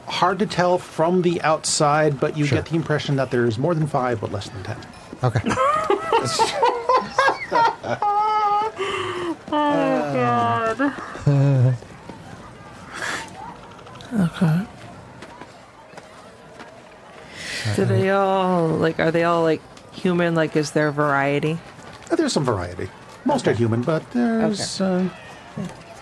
Hard to tell from the outside, but you Sure. get the impression that there's more than 5, but less than 10. Okay. Okay. Do they all like? Are they all like human? Like, is there variety? There's some variety. Most are human, but there's...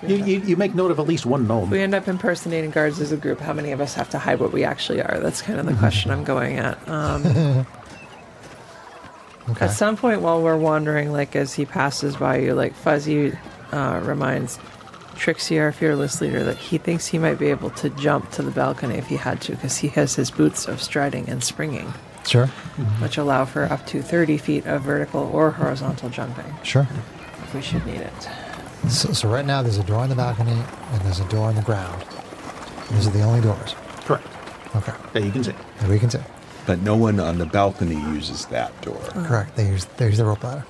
You make note of at least one gnome. If we end up impersonating guards as a group, how many of us have to hide what we actually are? That's kind of the question I'm going at. Okay. At some point while we're wandering, like as he passes by you, like Fuzzy reminds Trixie, our fearless leader, that he thinks he might be able to jump to the balcony if he had to, because he has his boots of striding and springing, Sure. which allow for up to 30 feet of vertical or horizontal jumping, Sure. if we should need it. So right now there's a door on the balcony and there's a door on the ground. Those are the only doors. Correct. Okay. That you can see. That we can see. But no one on the balcony uses that door. Correct. They use the rope ladder.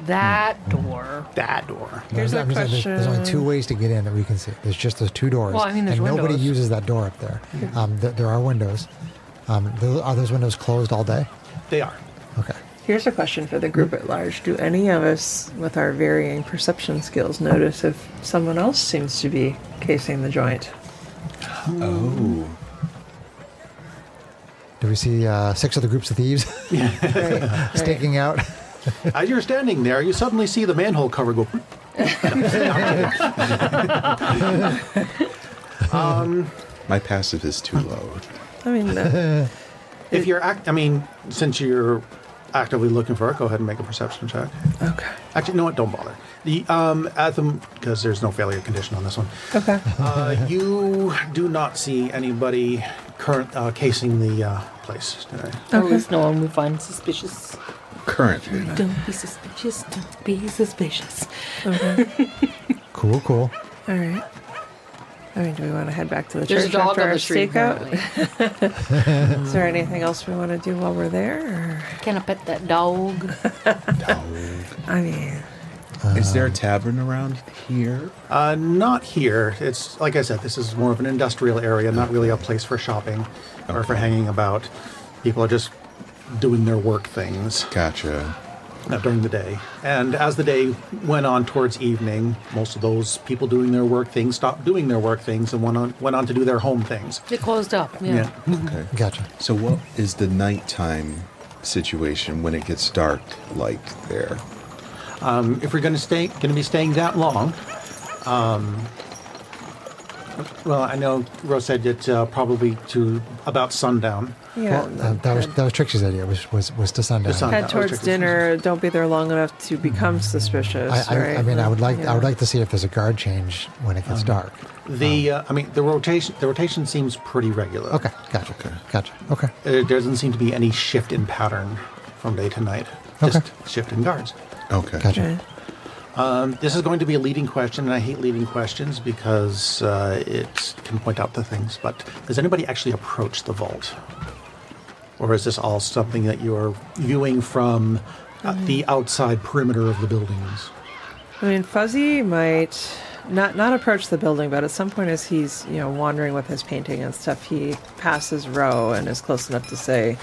That door. That door. Here's I'm a just saying there's only two question. ways to get in that we can see. There's just those two doors. Well, I mean, there's and nobody windows. uses that door up there. There are windows. Are those windows closed all day? They are. Okay. Here's a question for the group at large. Do any of us, with our varying perception skills, notice if someone else seems to be casing the joint? Oh. Do we see 6 other groups of thieves Right. staking out? As you're standing there, you suddenly see the manhole cover go... My passive is too low. I mean, If you're... since you're actively looking for it, go ahead and make a perception check. okay. Actually, you know what? Don't bother. Because there's no failure condition on this one. Okay. You do not see anybody casing the place today. At least no one we find suspicious. Currently. Don't be suspicious. Don't be suspicious. Okay. Cool. All right. I mean, do we want to head back to the There's a church dog after on our the street. stakeout? Apparently. Is there anything else we want to do while we're there? Or? Can I pet that dog? I mean, Is there a tavern around here? Not here. It's like I said, this is more of an industrial area, not really a place for shopping or for hanging about. People are just doing their work things Gotcha. during the day. And as the day went on towards evening, most of those people doing their work things stopped doing their work things and went on to do their home things. They closed up. Yeah. Okay. Gotcha. So what is the nighttime situation when it gets dark like there? If we're going to be staying that long, well, I know Rose said it probably to about sundown. yeah. Well, that was Trixie's idea. Was to sundown. To sundown. Head that was towards Trixie's dinner. Don't be there long enough to become suspicious. I right? mean, I would Yeah. like to see if there's a guard change when it gets dark. The rotation seems pretty regular. Okay. Gotcha. Okay. There doesn't seem to be any shift in pattern from day to night. Just Okay. shift in guards. Okay. Gotcha. Okay. This is going to be a leading question, and I hate leading questions because it can point out the things. But does anybody actually approach the vault? Or is this all something that you're viewing from the outside perimeter of the buildings? I mean, Fuzzy might not approach the building, but at some point as he's, wandering with his painting and stuff, he passes Ro and is close enough to say,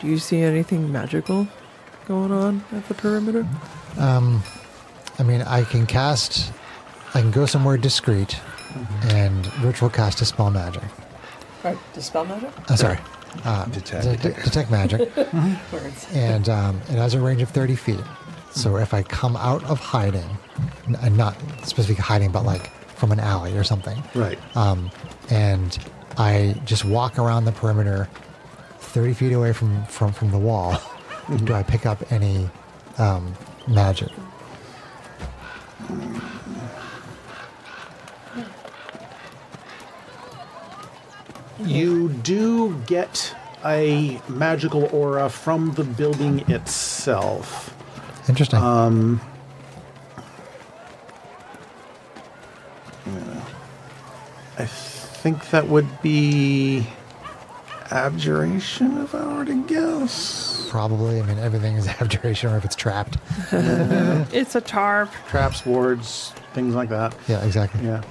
"Do you see anything magical going on at the perimeter?" I mean, I can go somewhere discreet and ritual cast Dispel Magic. Right, dispel magic? Sorry. Detect. Detect Magic. Words. And it has a range of 30 feet. So if I come out of hiding, and not specifically hiding, but like from an alley or something, Right. and I just walk around the perimeter 30 feet away from the wall, do I pick up any magic? You do get a magical aura from the building itself. Interesting. I think that would be Abjuration, if I were to guess. Probably. I mean, everything is abjuration, or if it's trapped. It's a tarp. Traps, wards, things like that. Yeah, exactly. Yeah.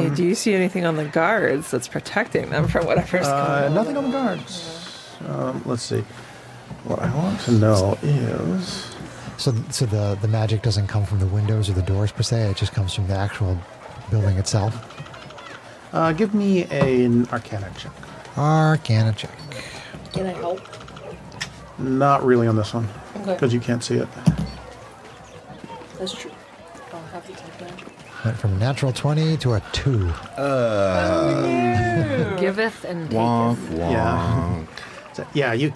Hey, do you see anything on the guards that's protecting them from whatever's going on? Nothing on the guards. Let's see. What I want to know is... So the magic doesn't come from the windows or the doors per se. It just comes from the actual building itself. Give me an Arcana check. Arcana check. Can I help? Not really on this one, Okay. because you can't see it. That's true. I'll have to take that. Went from a natural 20 to a 2. Giveth and Wonk, taketh. wonk. Yeah. So, yeah, you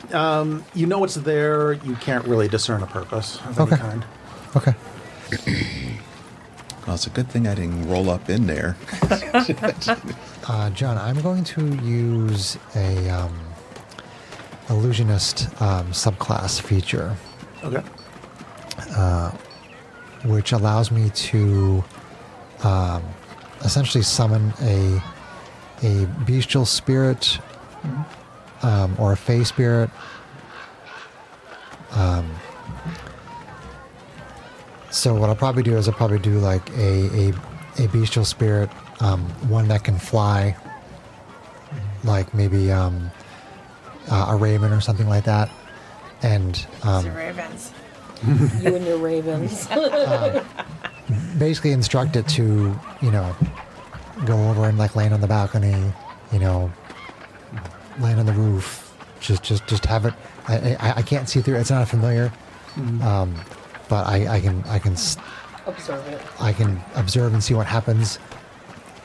know it's there. You can't really discern a purpose of Okay. any kind. Okay. Well, it's a good thing I didn't roll up in there. John, I'm going to use a illusionist subclass feature, Okay. which allows me to essentially summon a bestial spirit or a fey spirit. So what I'll probably do is I'll probably do like a bestial spirit, one that can fly, like maybe a raven or something like that, and Ravens. You and your ravens. basically instruct it to, go over and like land on the balcony, land on the roof, just have it. I can't see through. It's not familiar, but I can Observe it. I can observe and see what happens.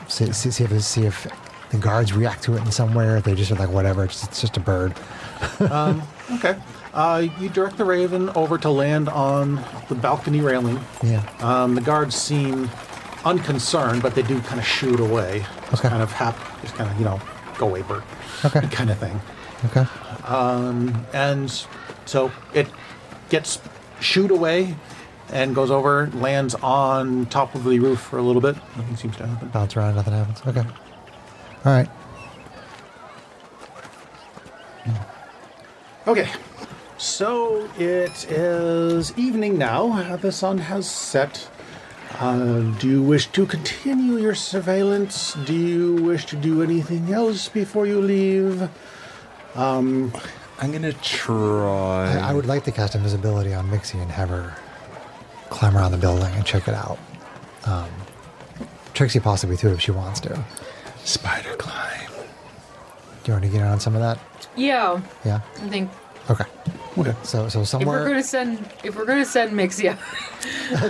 See if the guards react to it in some way, or if they just are like whatever. It's just a bird. Okay. You direct the raven over to land on the balcony railing. Yeah. The guards seem unconcerned, but they do kind of shoot away. Just Okay. kind of just kind of, go away, bird. Okay. Kind of thing. Okay. And so it gets shoot away and goes over, lands on top of the roof for a little bit. Nothing seems to happen. Bounce around, nothing happens. Okay. All right. Okay. So it is evening now. The sun has set. Do you wish to continue your surveillance? Do you wish to do anything else before you leave? I'm going to try. I would like to cast invisibility on Mixie and have her climb around the building and check it out. Trixie possibly too if she wants to. Spider climb. Do you want to get in on some of that? Yeah, Yeah. I think Okay. Okay. So if we're somewhere. gonna send Mixie out,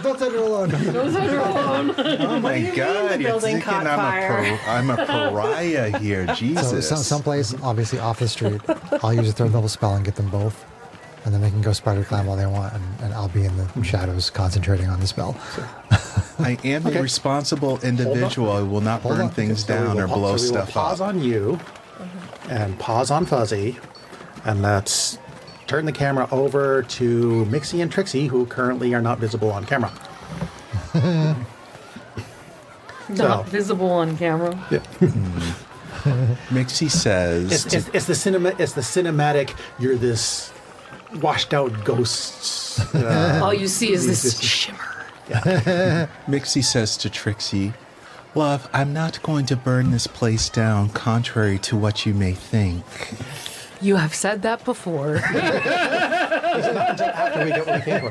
Don't send her alone. don't send her alone. Oh my you mean God! the You're building thinking caught fire? I'm a pariah here. So Jesus. someplace obviously off the street. I'll use a third level spell and get them both, and then they can go spider climb all they want, and I'll be in the shadows concentrating on the spell. I am Okay. a responsible individual. I will not Hold burn on. things So we down will or pa- blow so we will stuff pause up. on you and pause on Fuzzy, and let's turn the camera over to Mixie and Trixie, who currently are not visible on camera. Not visible on camera. Mixie says, It's the cinematic. You're this washed out ghost. All you see is this this- shimmer. Mixie says to Trixie, "Love, I'm not going to burn this place down, contrary to what you may think." You have said that before. After we get what we came for.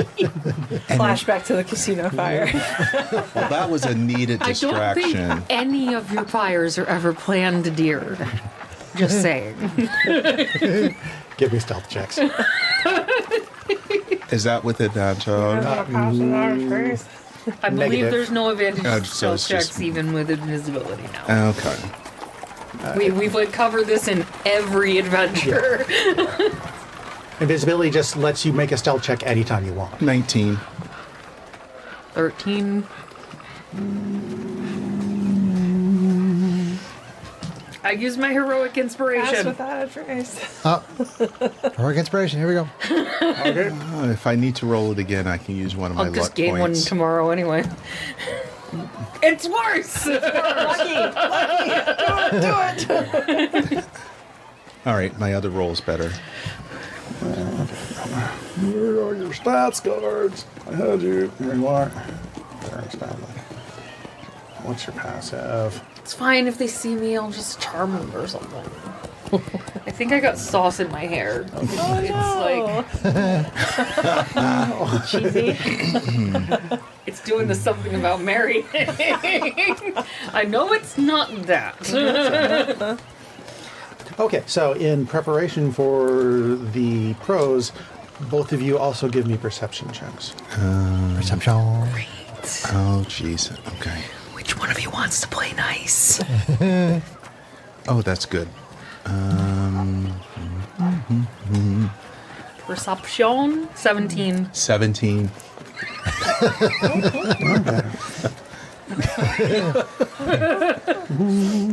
Flashback to the casino fire. Well, that was a needed I don't distraction. think any of your fires are ever planned, dear. Just saying. Give me stealth checks. Is that with advantage? I believe Negative. there's no advantage Oh, to so it's stealth checks just- even with invisibility now. Okay. We've like covered this in every adventure. Invisibility just lets you make a stealth check anytime you want. 19. 13. I used my heroic Pass inspiration. without a trace. Heroic inspiration. Here we go. Okay. If I need to roll it again, I can use one of my I'll just luck gain one points. tomorrow anyway. It's worse! All right, my other roll's better. Where are your stats cards? I had you. Here you are. There's Stanley. What's your passive? It's fine if they see me, I'll just charm them or something. I think I got sauce in my hair. It's Cheesy. it's doing the something about Mary. I know it's not that. Okay, so in preparation for the pros, both of you also give me perception checks. Perception. Oh, jeez. Okay. Which one of you wants to play nice? Oh, that's good. Perception 17. 17.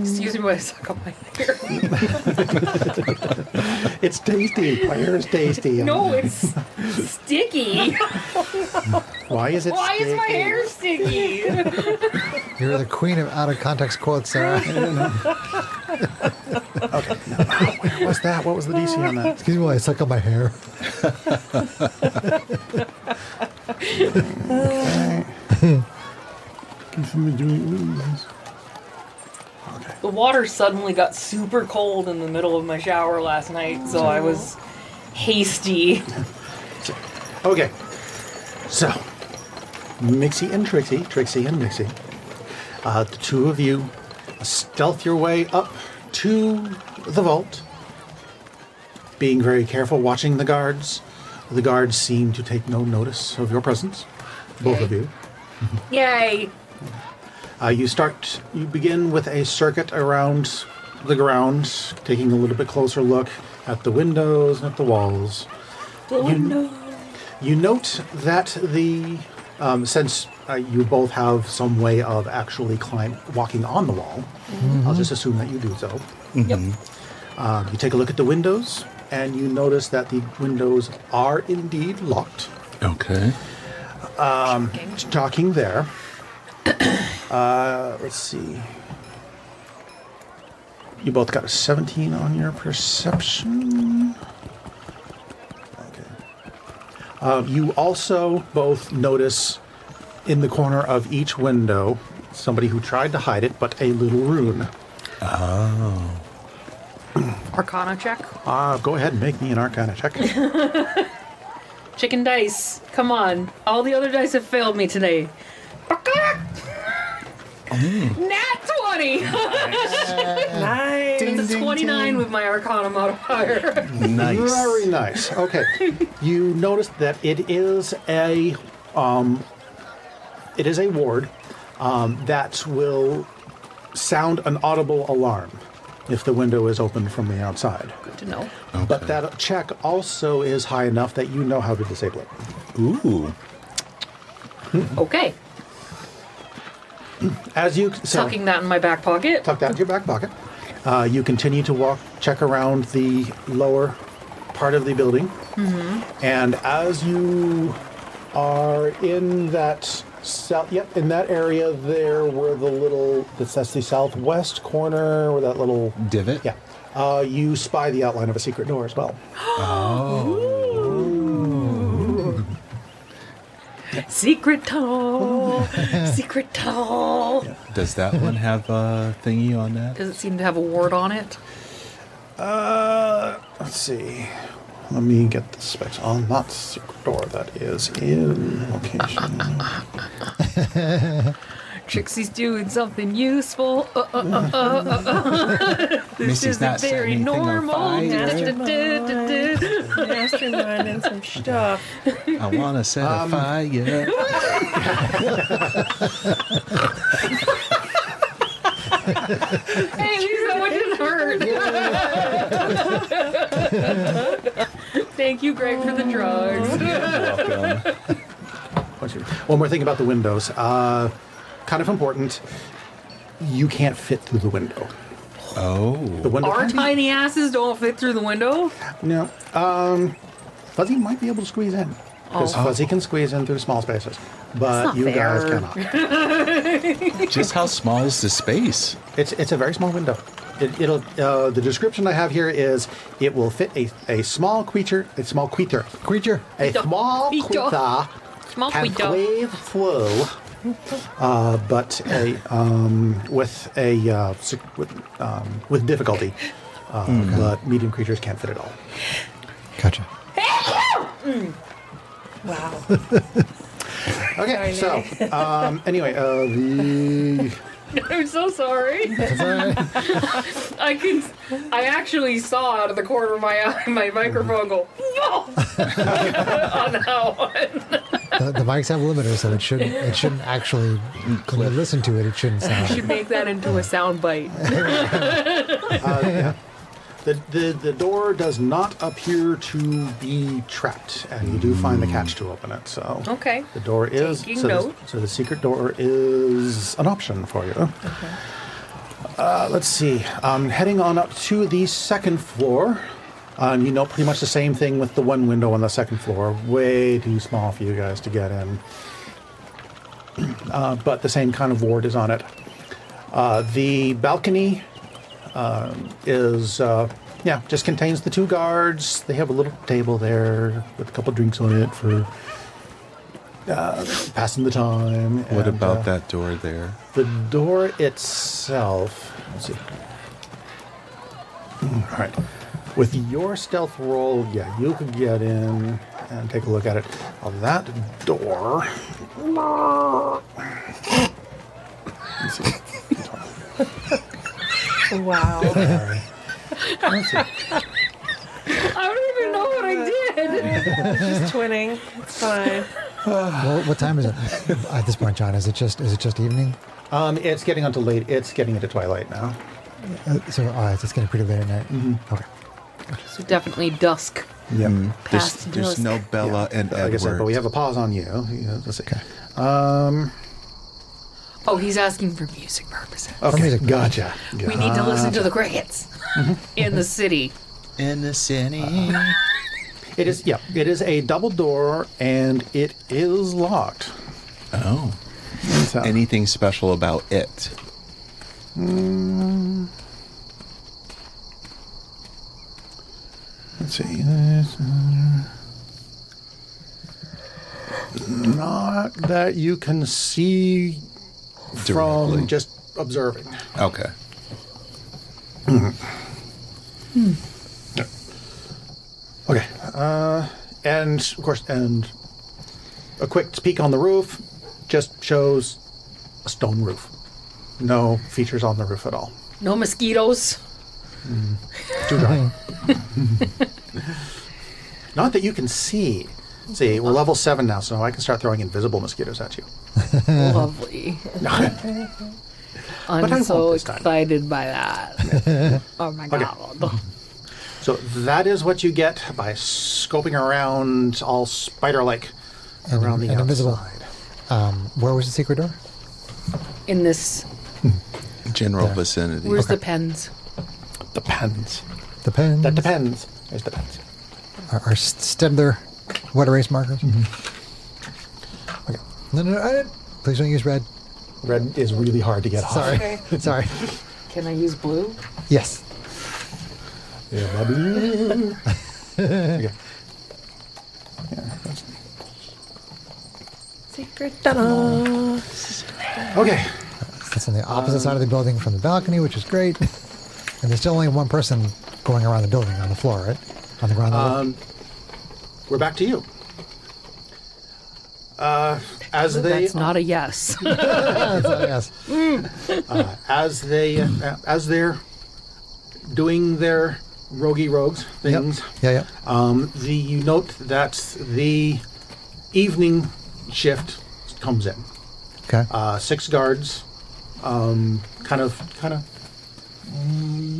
Excuse me while I suck on my hair. It's tasty. My hair is tasty. No, it's sticky. Why is it Why sticky? is my hair sticky? You're the queen of out of context quotes, Sarah. Okay. Where was that? What was the DC on that? Excuse me while I suck on my hair. Okay. The water suddenly got super cold in the middle of my shower last night, so I was hasty. Okay. So, Mixie and Trixie, Trixie and Mixie, the two of you stealth your way up to the vault, being very careful, watching the guards. The guards seem to take no notice of your presence, both of you. Yay! You begin with a circuit around the ground, taking a little bit closer look at the windows and at the walls. You note that since you both have some way of actually walking on the wall, I'll just assume that you do so. Yep. You take a look at the windows, and you notice that the windows are indeed locked. Okay. Talking there. Let's see. You both got a 17 on your perception. Okay. You also both notice in the corner of each window somebody who tried to hide it, but a little rune. Oh. Arcana check. Go ahead and make me an Arcana check. Chicken dice. Come on. All the other dice have failed me today. Nat 20! Nice. It's a 29 with my Arcana modifier. Nice. Very nice. Okay. You notice that it is a ward that will sound an audible alarm if the window is open from the outside. Good to know. Okay. But that check also is high enough that you know how to disable it. Ooh. Okay. As you Tucking that in my back pocket. tuck that in your back pocket, you continue to check around the lower part of the building, and as you are in that in that area there where that's the southwest corner where that little Divot? yeah, you spy the outline of a secret door as well. Secret tunnel. Secret tunnel. Does that one have a thingy on that? Does it seem to have a ward on it? Let's see. Let me get the specs on. Not secret door. That is in location. Trixie's doing something useful. This Missy's isn't not setting very anything on normal. fire. Mastermind and some stuff. I want to set a fire. Hey, at least that one didn't hurt. Thank you, Greg, for the drugs. Welcome. One more thing about the windows. Kind of important. You can't fit through the window. Oh. The window Our can be- tiny asses don't fit through the window. No. Fuzzy might be able to squeeze in. Because Fuzzy can squeeze in through small spaces. but not you guys fair. cannot. Just how small is the space? It's a very small window. It'll the description I have here is it will fit a small creature, a small creature, Creature. a small Creature. creature Small can creature. crave flow, but with difficulty. But medium creatures can't fit at all. Gotcha. Wow. Okay, Sorry, so anyway, the I'm so sorry. I actually saw out of the corner of my eye my microphone go, no! On that one. The mics have limiters, so it shouldn't actually. When you listen to it, it shouldn't sound. You should make that into a sound bite. yeah. The door does not appear to be trapped, and you do find the catch to open it. So Okay. the door is Taking so, note. so the secret door is an option for you. Okay. Let's see. Heading on up to the second floor. You know pretty much the same thing with the one window on the second floor. Way too small for you guys to get in. But the same kind of ward is on it. The balcony is just contains the two guards. They have a little table there with a couple drinks on it for passing the time. What And, about that door there? the door itself? Let's see. All right. With your stealth roll, yeah, you could get in and take a look at it. Now that door. Let's see. Wow. Sorry. Let's see. I don't even know what I did. Just twinning. It's fine. Well, what time is it at this point, John? Is it just evening? It's getting onto late. It's getting into twilight now. So it's getting pretty late at night. Okay. So definitely dusk. Yeah. Past There's dusk. no Bella and Like I Edward. said, but we have a pause on you. Yeah, let's see. Oh, he's asking for music purposes. Okay, music. gotcha. We need to listen to the crickets in the city. in the city. It is. Yeah, it is a double door, and it is locked. Oh. So, Anything special about it? let's see. Not that you can see Directly. from just observing. Okay. Okay. And of course, and a quick peek on the roof just shows a stone roof. No features on the roof at all. No mosquitoes. Too dark. Not that you can see. See, we're level 7 now, so I can start throwing invisible mosquitoes at you. Lovely. I'm I so won't this time. excited by that. Oh my god. So that is what you get by scoping around all spider-like around the and invisible. outside. Where was the secret door? In this, General Yeah. vicinity. where's the pens? Depends. Depends. That depends. It depends. Our Stedler wet erase markers. Okay. No, please don't use red. Red is really hard to get off. Sorry. Okay. Sorry. Can I use blue? Yes. Yeah, Bobby. Okay. Yeah, that's- Secret tunnel. okay. That's on the opposite side of the building from the balcony, which is great. And there's still only one person going around the building on the floor, right? On the ground level. We're back to you. As they That's not a yes. Yes. as they're doing their roguey rogues things, Yeah. you note that the evening shift comes in. Okay. 6 guards, kind of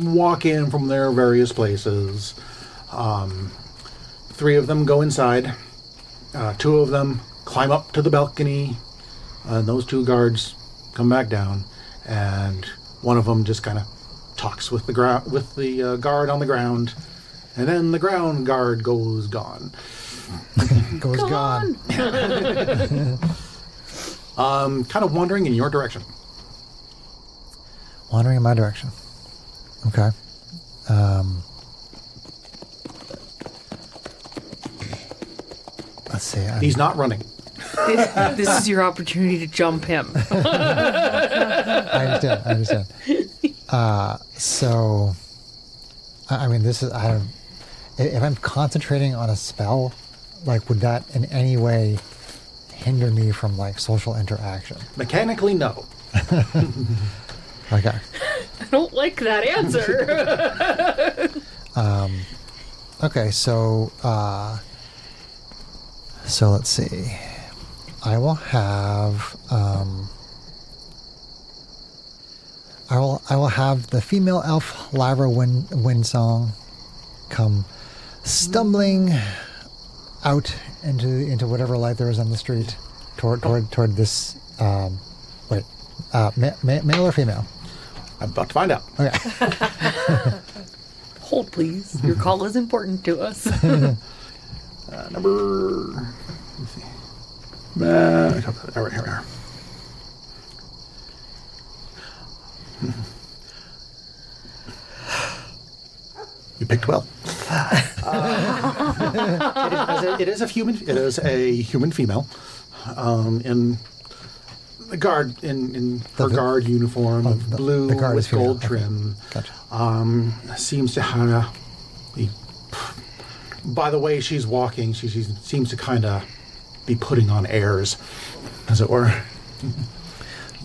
walk in from their various places. 3 of them go inside. 2 of them climb up to the balcony. And those 2 guards come back down, and one of them just kind of talks with the guard on the ground, and then the ground guard goes gone. Goes gone. Kind of wandering in your direction. Wandering in my direction. Okay. Let's see. He's not running. This is your opportunity to jump him. I understand. So, I mean, this is, I don't, if I'm concentrating on a spell, like, would that in any way hinder me from, like, social interaction? Mechanically, no. Okay. I don't like that answer. Okay, so let's see. I will have, I will have the female elf Lyra Windsong come stumbling out into whatever light there is on the street toward this male or female. I'm about to find out. Okay. Hold, please. Your call is important to us. Number. Let's see. Right, here we are. You picked well. It is a human. It is a human female, in the guard in her guard uniform of blue the guard with is female. gold Okay. trim. Gotcha. Seems to have. By the way she's walking, she seems to kind of be putting on airs, as it were.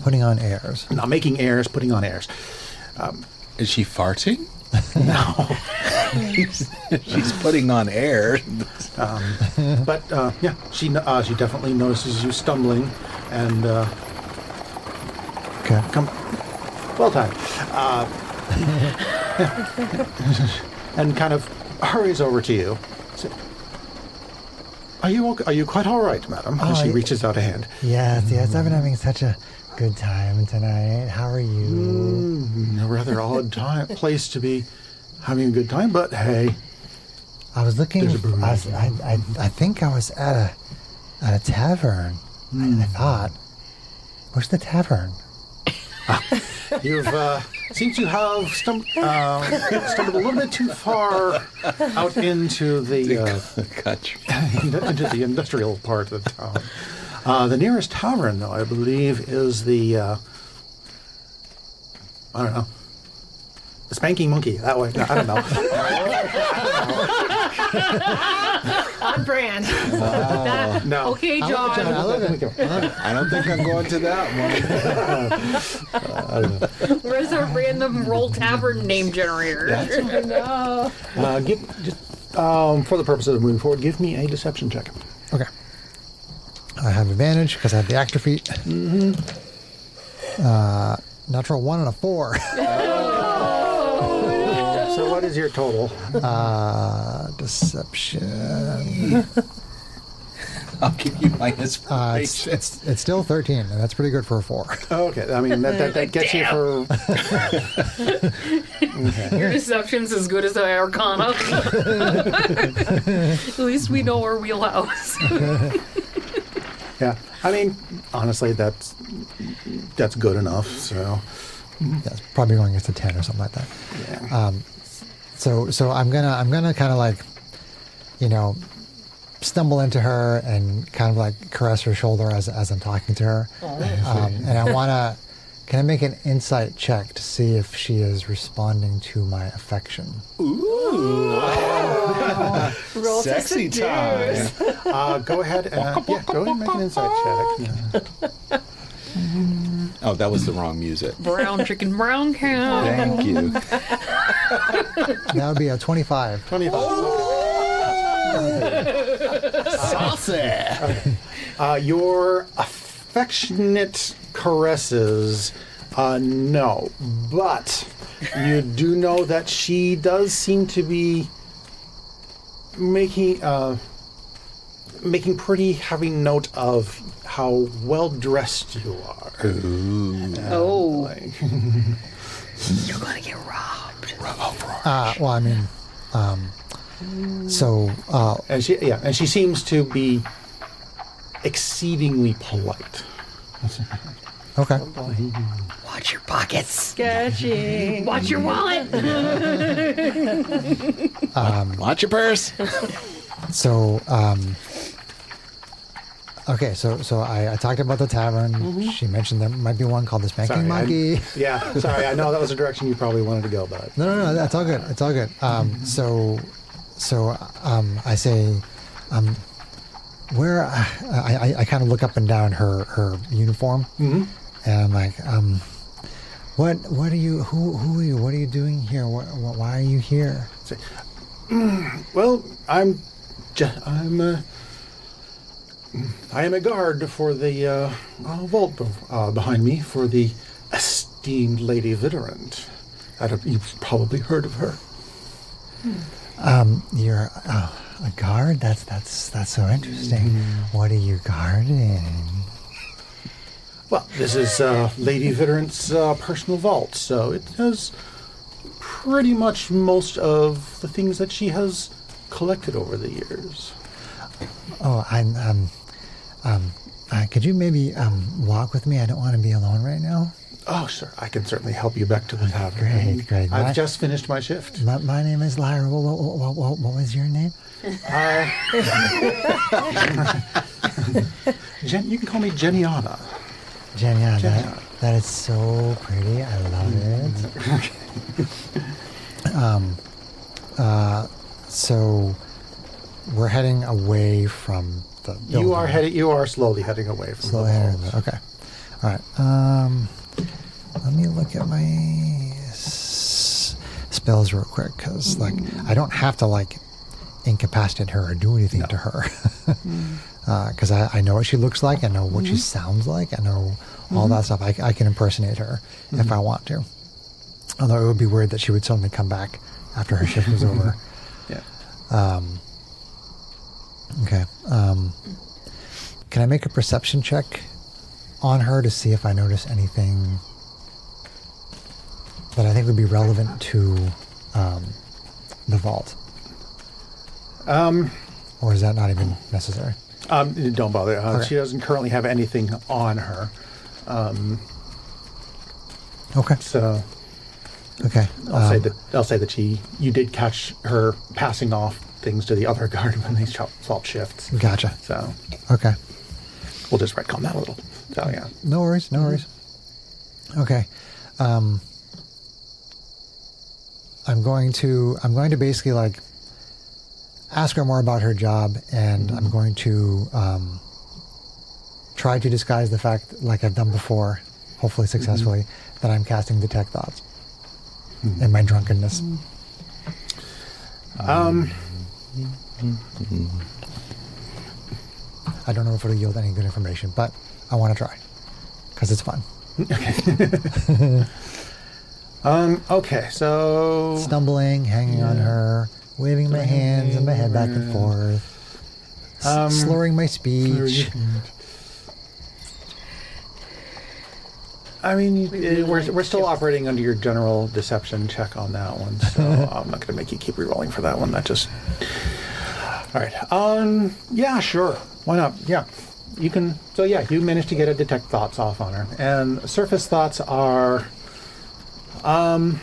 Putting on airs. Not making airs, putting on airs. Is she farting? No. She's putting on air. But yeah, she definitely notices you stumbling, and Okay. come, well timed, and kind of hurries over to you. So, are you quite all right, madam? And she reaches out a hand. Yes, I've been having such a good time tonight. How are you? A rather odd place to be having a good time, but hey, I was looking. There's a brewery. I think I was at a tavern. I thought. Where's the tavern? you've seem to have stumbled a little bit too far out into the Gotcha. into the industrial part of the town. The nearest tavern, though, I believe, is the I don't know, the Spanking Monkey. That way, no, I don't know. On brand. No. Okay, I John. love it. I don't think I'm going to that one. Where's our random roll tavern name generator? For the purposes of moving forward, give me a deception check. Okay. I have advantage because I have the actor feat. Natural 1 and a 4. So what is your total? Deception. I'll give you minus It's still 13, and that's pretty good for a 4. Okay, I mean that gets you for. Your deception's as good as the Arcana. At least we know our wheelhouse. Yeah, I mean, honestly, that's good enough. So, That's probably going against a 10 or something like that. yeah. So I'm gonna kind of like, stumble into her and kind of like caress her shoulder as I'm talking to her. And I wanna, can I make an insight check to see if she is responding to my affection? Roll Sexy to time. Go ahead and go ahead and make an insight check. Yeah. Oh, that was the wrong music. Brown chicken, brown cow. Thank you. That would be a 25. 25. Saucy. Your affectionate caresses, no, but you do know that she does seem to be making pretty heavy note of how well dressed you are. Oh, Like, you're gonna get robbed. Well, I mean, so and she seems to be exceedingly polite. Okay. Watch your pockets. Sketchy. Watch your wallet. Watch your purse. So, okay, so I talked about the tavern. She mentioned there might be one called the Spanking Monkey. Sorry, I know that was a direction you probably wanted to go, but No, that's all good. It's all good. I say, where I kind of look up and down her uniform, and I'm like, what are you? Who are you? What are you doing here? Why are you here? well, I am a guard for the vault behind me for the esteemed Lady Vidorant. You've probably heard of her. You're a guard. That's so interesting. What are you guarding? Well, this is Lady Vidorant's personal vault, so it has pretty much most of the things that she has collected over the years. Oh, could you maybe walk with me? I don't want to be alone right now. Oh, sure. I can certainly help you back to the tavern. Great. I've just finished my shift. My name is Lyra. What was your name? You can call me Jenniana. Jenniana. That is so pretty. I love it. So we're heading away from the building. You are slowly heading away from the vault. Okay. All right. Let me look at my spells real quick, because I don't have to incapacitate her or do anything to her, because I know what she looks like. I know what she sounds like. I know all that stuff. I can impersonate her if I want to. Although it would be weird that she would suddenly come back after her shift was over. Yeah. Okay. Can I make a perception check on her to see if I notice anything that I think would be relevant to the vault? Or is that not even necessary? Don't bother. Okay. She doesn't currently have anything on her. Okay. So Okay. I'll say that you did catch her passing off things to the other guard when they swapped shifts. Gotcha. So Okay. we'll just retcon that a little. So yeah. No worries. Okay. I'm going to basically ask her more about her job, and I'm going to try to disguise the fact, like I've done before, hopefully successfully, that I'm casting detect thoughts in my drunkenness. I don't know if it'll yield any good information, but I want to try because it's fun. Okay, so Stumbling, hanging on her, waving my hands and my head back and forth, slurring my speech. I mean, we're still operating under your general deception check on that one, so I'm not going to make you keep re-rolling for that one. That just... All right. Yeah, sure. Why not? Yeah. You can... So, yeah, you managed to get a detect thoughts off on her. And surface thoughts are... I'm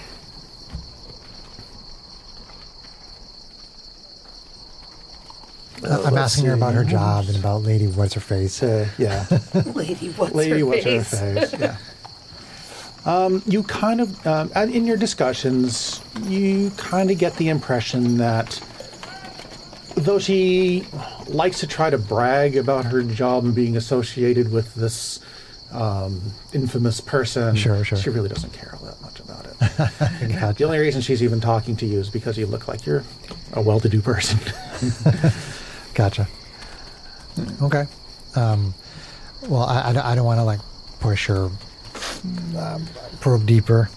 asking her about her job and about Lady What's-Her-Face. Yeah. Lady, what's Lady, her what's her face? face? Yeah. You kind of, in your discussions, you kind of get the impression that though she likes to try to brag about her job and being associated with this infamous person, Sure. she really doesn't care all that much about it. Gotcha. The only reason she's even talking to you is because you look like you're a well-to-do person. Gotcha. Okay. Well, I don't want to push her, probe deeper.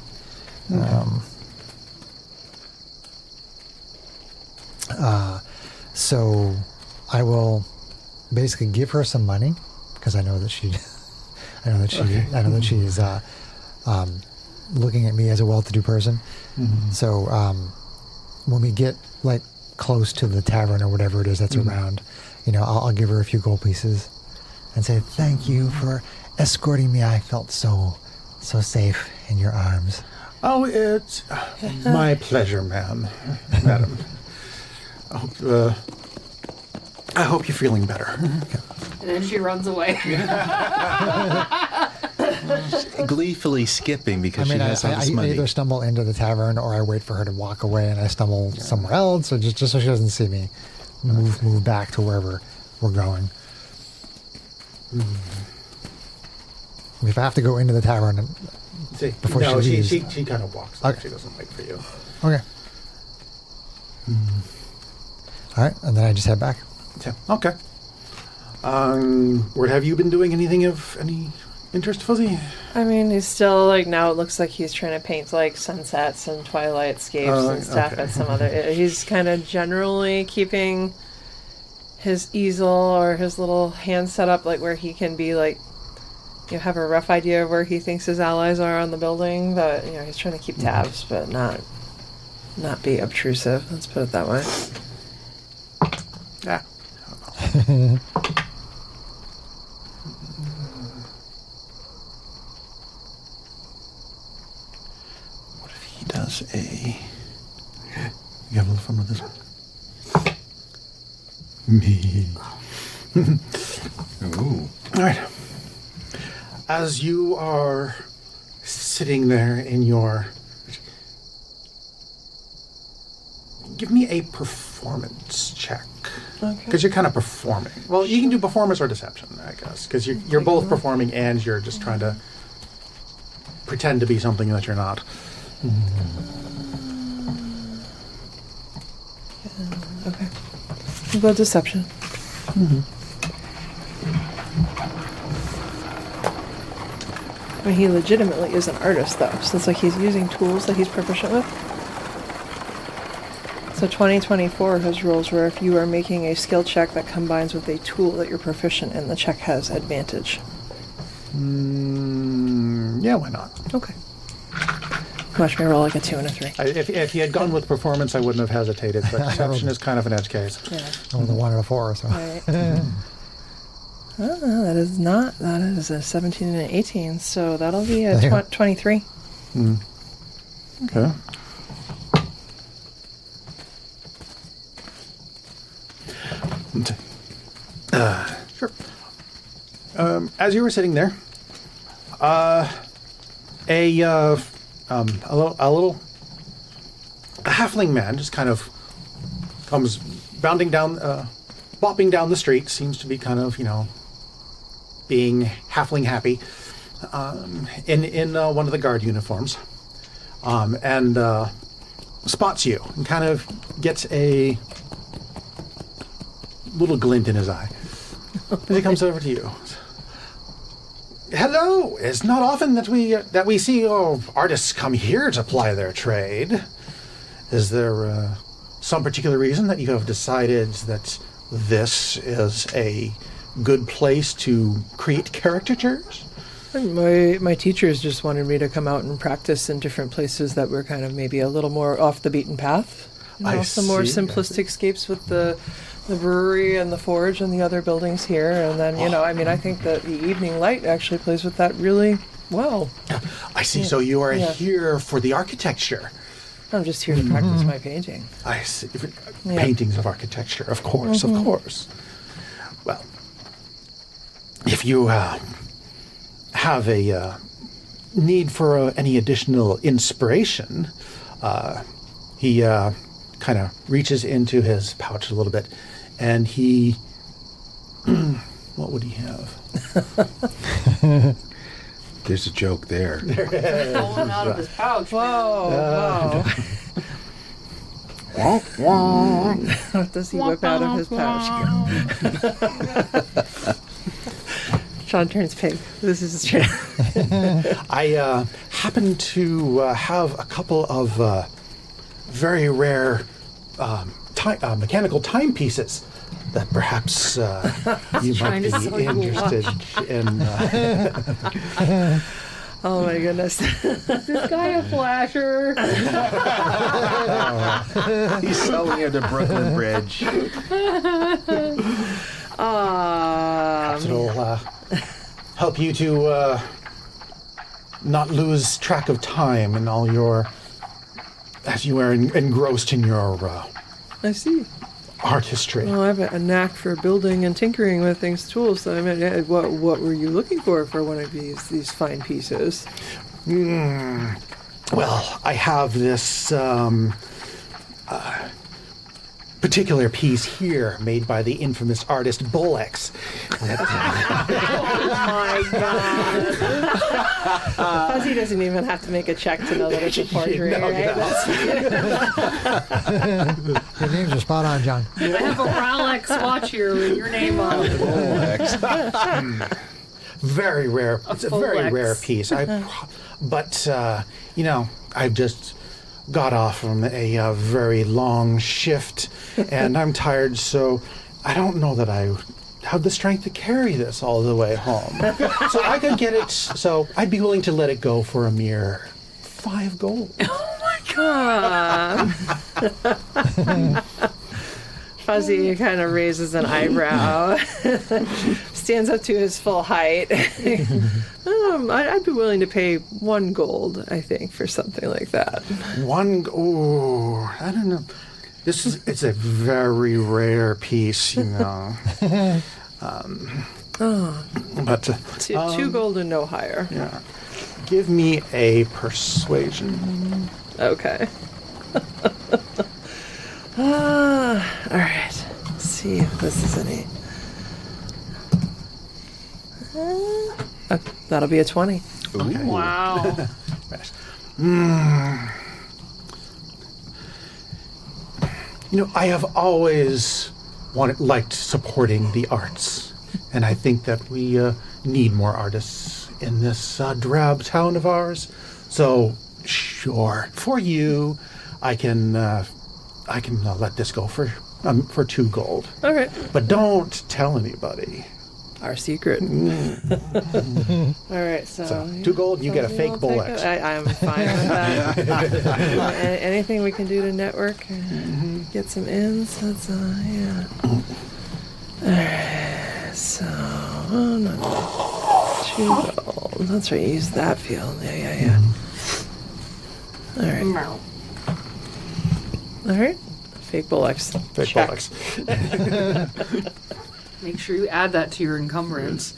So I will basically give her some money because I know that she is looking at me as a well-to-do person. So when we get close to the tavern or whatever it is that's around, I'll give her a few gold pieces and say thank you for escorting me. I felt so safe in your arms. Oh, it's my pleasure, madam. I hope you're feeling better. And then she runs away. Gleefully skipping because I mean, she has all this I money. either stumble into the tavern or I wait for her to walk away and I stumble somewhere else, or just so she doesn't see me. Move back to wherever we're going. If I have to go into the tavern and before no, she she leaves. kind of walks up. Okay. She doesn't wait for you. Okay. All right, and then I just head back. Yeah. Okay. What have you been doing? Anything of any interest, Fuzzy? I mean, he's still like, now it looks like he's trying to paint like sunsets and twilightscapes and stuff okay. at some other. He's kind of generally keeping his easel or his little hand set up like where he can be like, you have a rough idea of where he thinks his allies are on the building. But he's trying to keep tabs, but not be obtrusive. Let's put it that way. Yeah. What if he does a... You have a little fun with this one? Me. Ooh. All right. As you are sitting there in your... Give me a performance check. Okay. Because you're kind of performing. Well, you can do performance or deception, I guess. Because you're both performing and you're just trying to pretend to be something that you're not. Okay. We'll go deception. I mean, he legitimately is an artist, though. So it's like he's using tools that he's proficient with. So 2024 has rules where if you are making a skill check that combines with a tool that you're proficient in, the check has advantage. Yeah, why not? Okay. Watch me roll like a 2 and a 3. If he had gone with performance, I wouldn't have hesitated. But deception is kind of an edge case. Yeah. I was a 1 and a 4, so. Right. That is not. That is a 17 and an 18. So that'll be a 23. Okay. Sure. As you were sitting there, a halfling man just kind of comes bounding down, bopping down the street. Seems to be kind of, being halfling happy, in one of the guard uniforms, and spots you and kind of gets a little glint in his eye as he comes over to you. Hello! It's not often that we see artists come here to ply their trade. Is there some particular reason that you have decided that this is a good place to create caricatures? My teachers just wanted me to come out and practice in different places that were kind of maybe a little more off the beaten path. Some more simplistic scapes with the brewery and the forge and the other buildings here. And then, I think that the evening light actually plays with that really well. I see. Yeah. So you are here for the architecture. I'm just here to practice my painting. I see. Paintings of architecture, of course, of course. Well, if you have a need for any additional inspiration, he kind of reaches into his pouch a little bit, and he... what would he have? There's a joke there. Pulling out of his pouch. Whoa, whoa. What does he whip out of his pouch? Sean turns pink. This is his chance. I happen to have a couple of very rare mechanical timepieces that perhaps you might be interested in. Oh my goodness. This guy a flasher. He's selling it at Brooklyn Bridge. Perhaps it'll help you to not lose track of time and all your, as you are engrossed in your I see. artistry. Well, I have a knack for building and tinkering with things, tools. So I mean, what were you looking for one of these fine pieces? Well, I have this particular piece here made by the infamous artist Bullix. Oh my god! Fuzzy doesn't even have to make a check to know that it's a forgery, No, right? no. Your names are spot on, John. I have a Rolex watch here with your name on it. Very rare. It's a very Bullix. rare piece. But I've just got off from a very long shift, and I'm tired, so I don't know that I have the strength to carry this all the way home. So I could get it, so I'd be willing to let it go for a mere 5 gold. Fuzzy kind of raises an eyebrow, stands up to his full height. I'd be willing to pay 1 gold, I think, for something like that. I don't know. It's a very rare piece, But 2 gold and no higher. yeah, give me a persuasion. Okay. All right. Let's see if this is any. That'll be a 20. Okay. Wow. I have always liked supporting the arts, and I think that we need more artists in this drab town of ours. So, sure, for you, I can let this go for 2 gold. All right. But don't tell anybody. Our secret. All right. So 2 gold, you get a fake Bullix. I'm fine with that. Anything we can do to network, get some ins. That's yeah. All right. So no, 2 gold. That's right. Use that field. Yeah. All right. All right. Fake Bullix. Fake Check. Bullix. Make sure you add that to your encumbrance.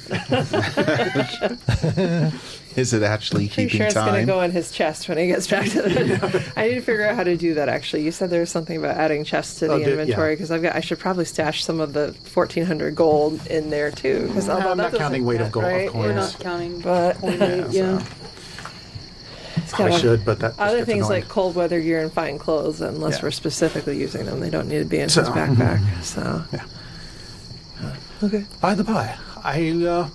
Is it actually Pretty keeping sure it's going to time? go in his chest when he gets back to the. I need to figure out how to do that. Actually, you said there was something about adding chests to the inventory because I should probably stash some of the 1,400 gold in there too. Because I'm not counting weight of gold, right? of We're course. not counting But coin weight, yeah. I should, but that other gets things annoying. like cold weather gear and fine clothes, unless Yeah. we're specifically using them, they don't need to be in So, his backpack. So yeah. Okay. By the by, I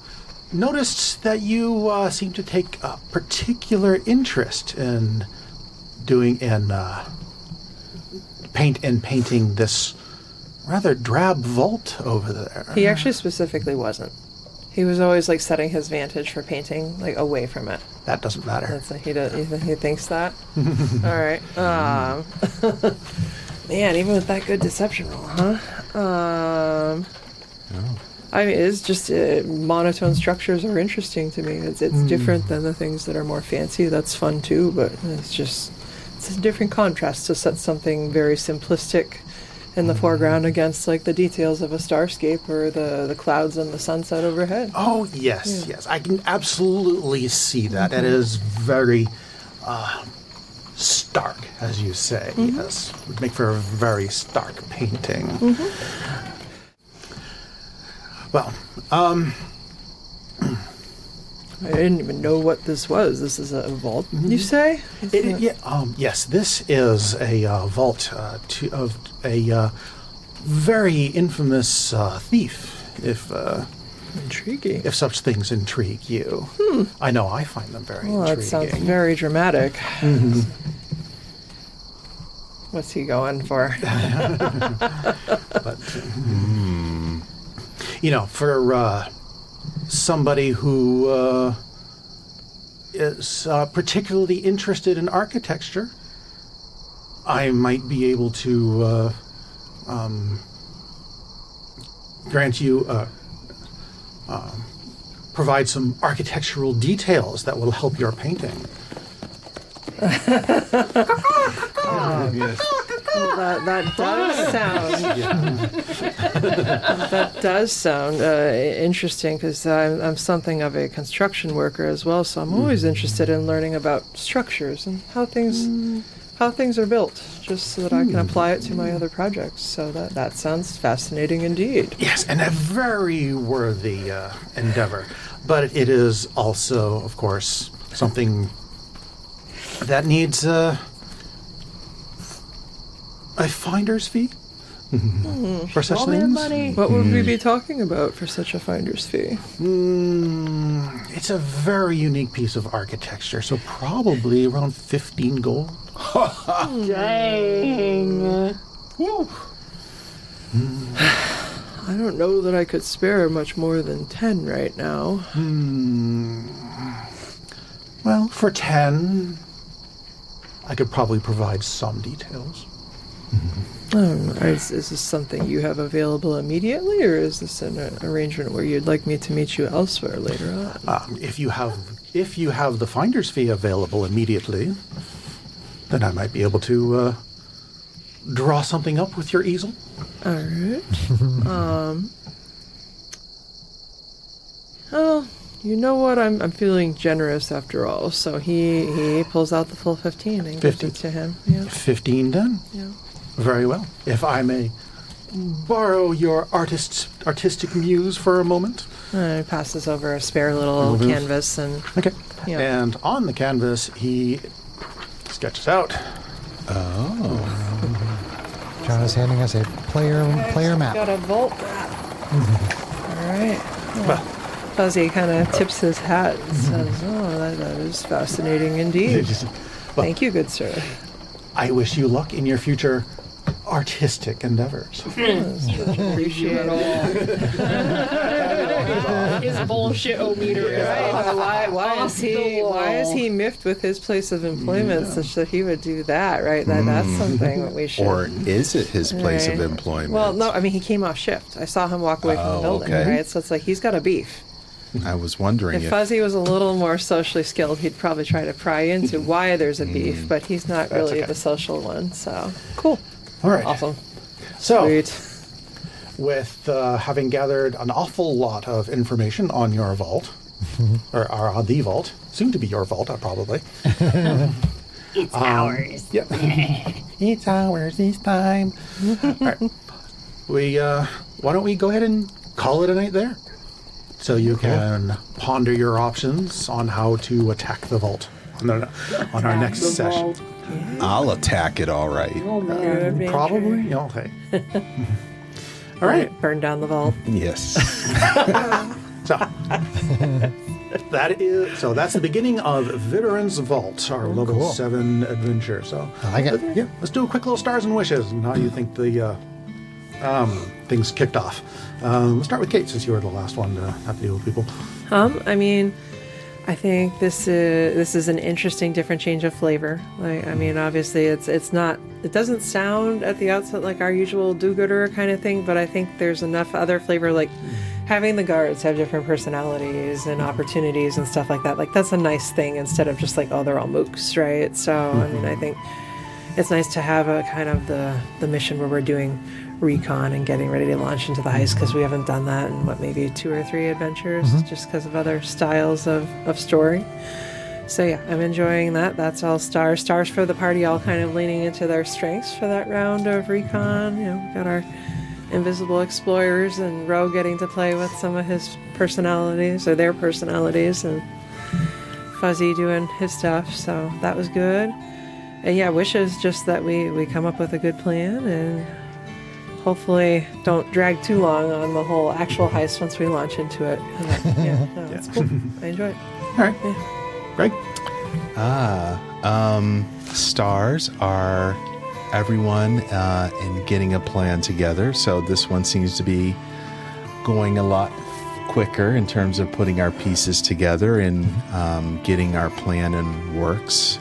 noticed that you seem to take a particular interest in painting this rather drab vault over there. He actually specifically wasn't. He was always like setting his vantage for painting like away from it. That doesn't matter. That's he thinks that. All right. Man, even with that good deception roll, huh? I mean, it's just monotone structures are interesting to me. It's different than the things that are more fancy. That's fun too, but it's a different contrast to set something very simplistic in the foreground against like the details of a starscape or the clouds and the sunset overhead. Oh, yes. I can absolutely see that. It is very stark, as you say. Yes. Would make for a very stark painting. Well, I didn't even know what this was. This is a vault, you say? yes, this is a vault of a very infamous thief, Intriguing. if such things intrigue you. I know I find them very Well, that intriguing. sounds very dramatic. What's he going for? But, for somebody who is particularly interested in architecture, I might be able to grant you provide some architectural details that will help your painting. Well, that does sound that does sound interesting because I'm something of a construction worker as well, so I'm always interested in learning about structures and how things are built, just so that I can apply it to my other projects. So that sounds fascinating indeed. Yes, and a very worthy endeavor. But it is also, of course, something that needs a finder's fee for such things. What would we be talking about for such a finder's fee? It's a very unique piece of architecture, so probably around 15 gold. Dang. Woo. I don't know that I could spare much more than 10 right now. Well, for 10, I could probably provide some details. Is this something you have available immediately, or is this an arrangement where you'd like me to meet you elsewhere later on? If you have the finder's fee available immediately, then I might be able to draw something up with your easel. All right. Well, you know what? I'm feeling generous after all. So he pulls out the full 15 and gives 15. it to him. Yeah. 15 then? Yeah. Very well. If I may borrow your artistic muse for a moment. He passes over a spare little canvas and Okay. Yeah. And on the canvas, he sketches out. John is handing us a player map. got a vault map. All right. Well, Fuzzy kind of tips his hat and says, "Oh, that is fascinating indeed. Thank you, good sir." I wish you luck in your future artistic endeavors. Appreciate it. His bullshit-o-meter is Why is he miffed with his place of employment such that he would do that? Right? That's something that we should. Or is it his place of Right. employment? Well, no. I mean, he came off shift. I saw him walk away from the building. okay. Right? So it's like he's got a beef. I was wondering If Fuzzy was a little more socially skilled, he'd probably try to pry into why there's a beef, but he's not really okay. the social one. So cool. All right. Awesome. So, Sweet. with having gathered an awful lot of information on your vault, or on the vault, soon to be your vault, probably. It's ours. Yep. It's ours this time. All right. Why don't we go ahead and call it a night there? So you can ponder your options on how to attack the vault on our next session. I'll attack it all right. Oh, man. Probably? Yeah, okay. All right. Burn down the vault. Yes. So that's the beginning of Vidorant's Vault, our level cool. 7 adventure. So I like it. Yeah, let's do a quick little stars and wishes and how you think the things kicked off. Let's start with Kate, since you were the last one to have to deal with people. I mean, I think this is an interesting, different change of flavor. Like, I mean, obviously, it doesn't sound at the outset like our usual do-gooder kind of thing, but I think there's enough other flavor, like having the guards have different personalities and opportunities and stuff like that. Like, that's a nice thing instead of just like, oh, they're all mooks, right? So, I mean, I think it's nice to have a kind of the mission where we're doing recon and getting ready to launch into the heist, because we haven't done that in maybe 2 or 3 adventures, just because of other styles of story. So yeah, I'm enjoying that. That's all stars for the party, all kind of leaning into their strengths for that round of recon. You know, we got our invisible explorers and Ro getting to play with some of his personalities, or their personalities, and Fuzzy doing his stuff, so that was good. And yeah, wishes just that we come up with a good plan and hopefully don't drag too long on the whole actual heist once we launch into it. Yeah, no, it's cool. I enjoy it. All right. Yeah. Greg? Stars are everyone and getting a plan together. So this one seems to be going a lot quicker in terms of putting our pieces together and getting our plan in works.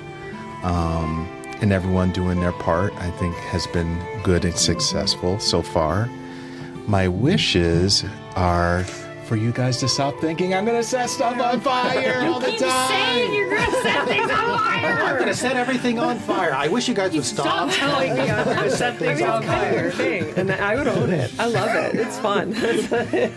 And everyone doing their part, I think, has been good and successful so far. My wishes are for you guys to stop thinking I'm going to set stuff on fire all the Keep time. saying you're gonna set things on I'm fire. gonna set everything on fire. I wish you guys would Stop stop. telling me I'm gonna set things on fire. thing, and I would own it. I love it. It's fun.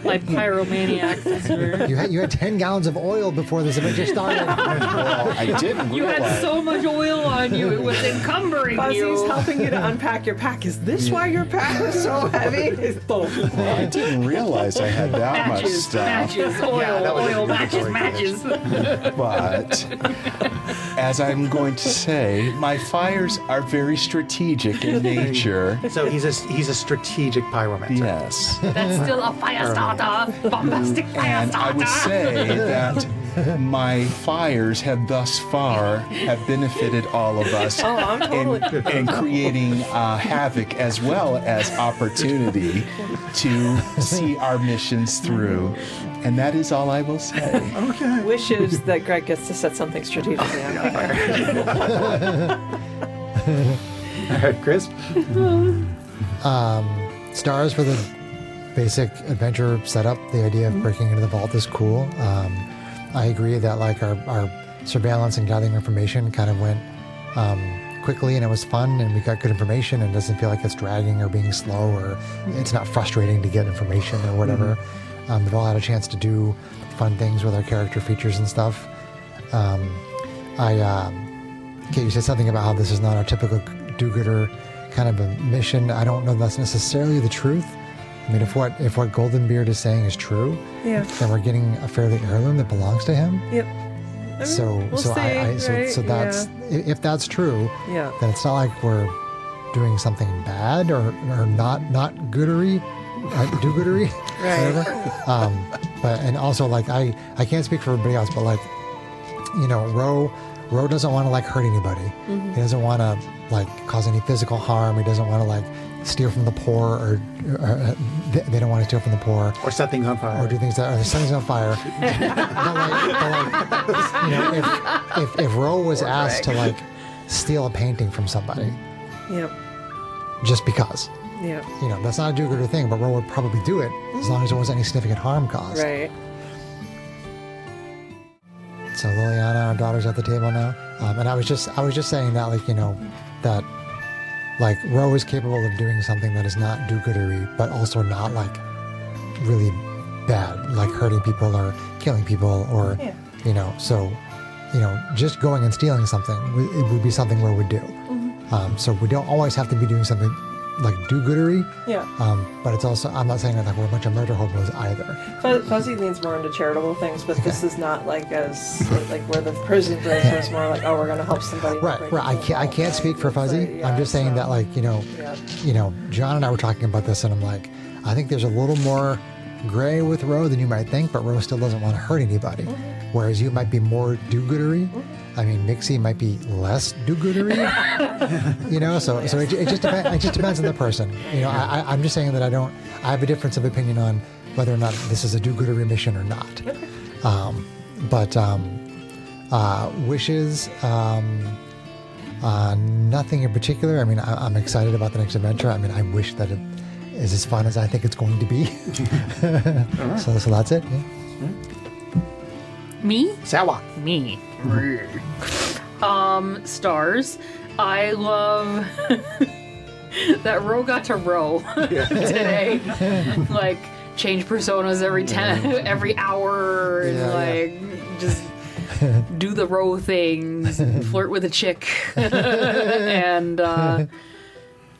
Like pyromaniac. sister. You had 10 gallons of oil before this adventure started. Well, I didn't You realize. had so much oil on you, it was encumbering Fuzzy's you. helping you to unpack your pack. Is this why your pack was so heavy? It's both. I didn't realize I had that much Matches, stuff. matches, oil, that was oil, a good matches, story, matches. But as I'm going to say, my fires are very strategic in nature. So he's a strategic pyromancer. Yes. That's still a fire starter. Bombastic fire And I starter. would say that my fires have thus far have benefited all of us I'm totally. in creating havoc as well as opportunity to see our missions through. And that is all I will say. Wishes that Greg gets to set something strategically on fire. All right, Chris. Stars for the basic adventure setup. The idea of breaking into the vault is cool. I agree that like our surveillance and gathering information kind of went quickly, and it was fun, and we got good information, and it doesn't feel like it's dragging or being slow, or it's not frustrating to get information or whatever. We've all had a chance to do fun things with our character features and stuff. Kate, you said something about how this is not our typical do-gooder kind of a mission. I don't know if that's necessarily the truth. I mean, if what Goldenbeard is saying is true, Yeah. then we're getting a fairly heirloom that belongs to him. Yep. So we'll so see, so right? that's if that's true, Yeah. then it's not like we're doing something bad or not goodery, do-goodery, Right. whatever. But and also like I can't speak for everybody else, but like Ro doesn't want to like hurt anybody. Mm-hmm. He doesn't want to like cause any physical harm. He doesn't want to like steal from the poor or they don't want to steal from the poor. Or set things on fire. Or do things that are set things on fire. If Ro was asked to like steal a painting from somebody Yep. just because, Yep. that's not a do-gooder thing, but Ro would probably do it as long as there wasn't any significant harm caused. Right. So Liliana, our daughter's at the table now, and I was just saying that that like Ro is capable of doing something that is not do-goodery, but also not like really bad, like hurting people or killing people or just going and stealing something. It would be something Ro would do. So we don't always have to be doing something like do-goodery. Yeah. But it's also, I'm not saying that like we're a bunch of murder hobos either. Fuzzy leans more into charitable things, but this is not like as like where the prison break was more like, oh, we're gonna help somebody. Right. I can't speak for Fuzzy. Yeah, I'm just saying so- that like John and I were talking about this, and I'm like, I think there's a little more gray with Ro than you might think, but Ro still doesn't want to hurt anybody. Whereas you might be more do-goodery. I mean, Mixie might be less do-goodery. So it just depends on the person. I'm just saying that I have a difference of opinion on whether or not this is a do-goodery mission or not. But wishes, nothing in particular. I mean, I'm excited about the next adventure. I mean, I wish that it is as fun as I think it's going to be. So that's it. Yeah. Me? Sawa. Me. Stars. I love that Ro got to row today. Like change personas every hour and just do the Ro things and flirt with a chick. And I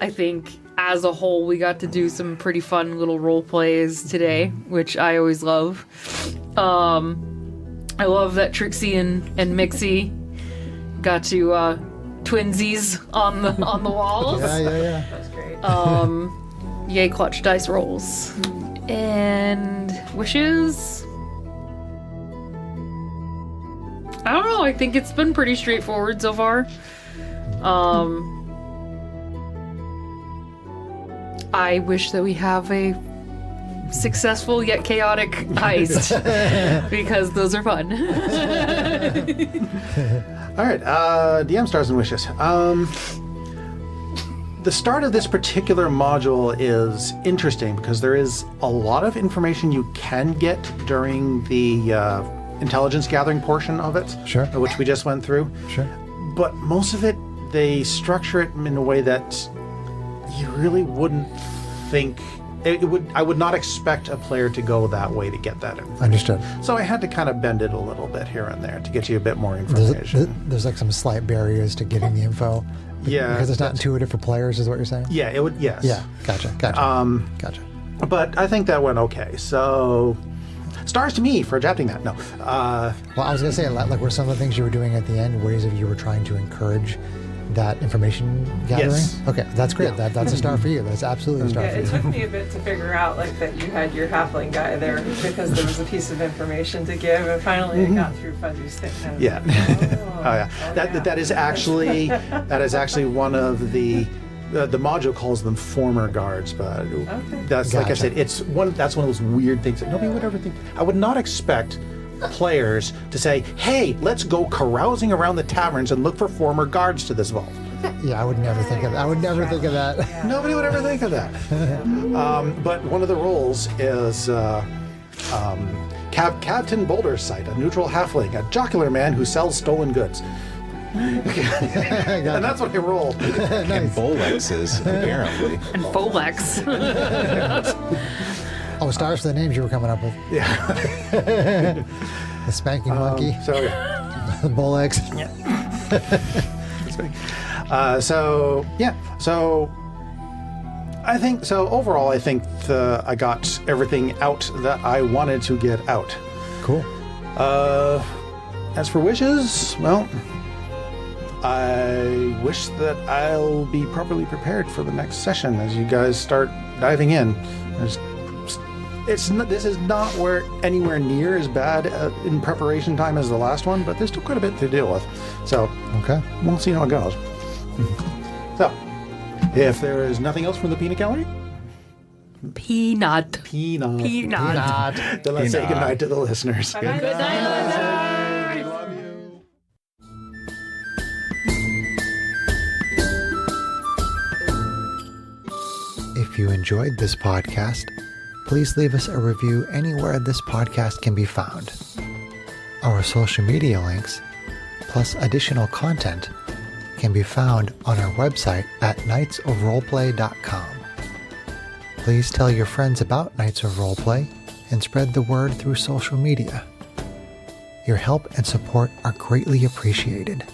think as a whole we got to do some pretty fun little role plays today, which I always love. I love that Trixie and Mixie got to twinsies on the walls. Yeah. That's great. Yay, clutch dice rolls. And wishes? I don't know, I think it's been pretty straightforward so far. I wish that we have a successful yet chaotic heist because those are fun. All right, DM stars and wishes. the start of this particular module is interesting because there is a lot of information you can get during the intelligence gathering portion of it, Sure. which we just went through. Sure. But most of it, they structure it in a way that you really wouldn't think I would not expect a player to go that way to get that information. Understood. So I had to kind of bend it a little bit here and there to get you a bit more information. There's like some slight barriers to getting the info. Yeah, Because it's not intuitive for players, is what you're saying? Yeah, it would. Yes. Yeah. Gotcha. Gotcha. But I think that went okay. So, stars to me for adapting that. No. Well, I was going to say, like, were some of the things you were doing at the end ways that you were trying to encourage that information gathering? Yes. Okay, that's great. Yeah. That's a star for you. That's absolutely a star Yeah, for it you. took me a bit to figure out like that you had your halfling guy there because there was a piece of information to give, and finally it got through Fuzzy's thick nose. Yeah. Oh, Oh yeah. That is actually one of the module calls them former guards, but that's like I Gotcha. said, that's one of those weird things that nobody would ever think. I would not expect players to say, "Hey, let's go carousing around the taverns and look for former guards to this vault." Yeah, I would never think of that. I would never think of that. Nobody would ever think of that. But one of the roles is Captain Boulder's Sight, a neutral halfling, a jocular man who sells stolen goods. And that's what I rolled. And Bolexes, apparently. And Folex. Oh, stars for the names you were coming up with. Yeah. The Spanking Monkey, So yeah. the Bolex. So I think so. Overall, I think I got everything out that I wanted to get out. Cool. As for wishes, well, I wish that I'll be properly prepared for the next session as you guys start diving in. This is not anywhere near as bad in preparation time as the last one, but there's still quite a bit to deal with. So Okay. we'll see how it goes. So, if there is nothing else from the peanut gallery, Peanut. peanut. Peanut. Then let's say Peanut. goodnight to the listeners. Good night, listeners. Love you. If you enjoyed this podcast, please leave us a review anywhere this podcast can be found. Our social media links, plus additional content, can be found on our website at knightsofroleplay.com. Please tell your friends about Knights of Roleplay and spread the word through social media. Your help and support are greatly appreciated.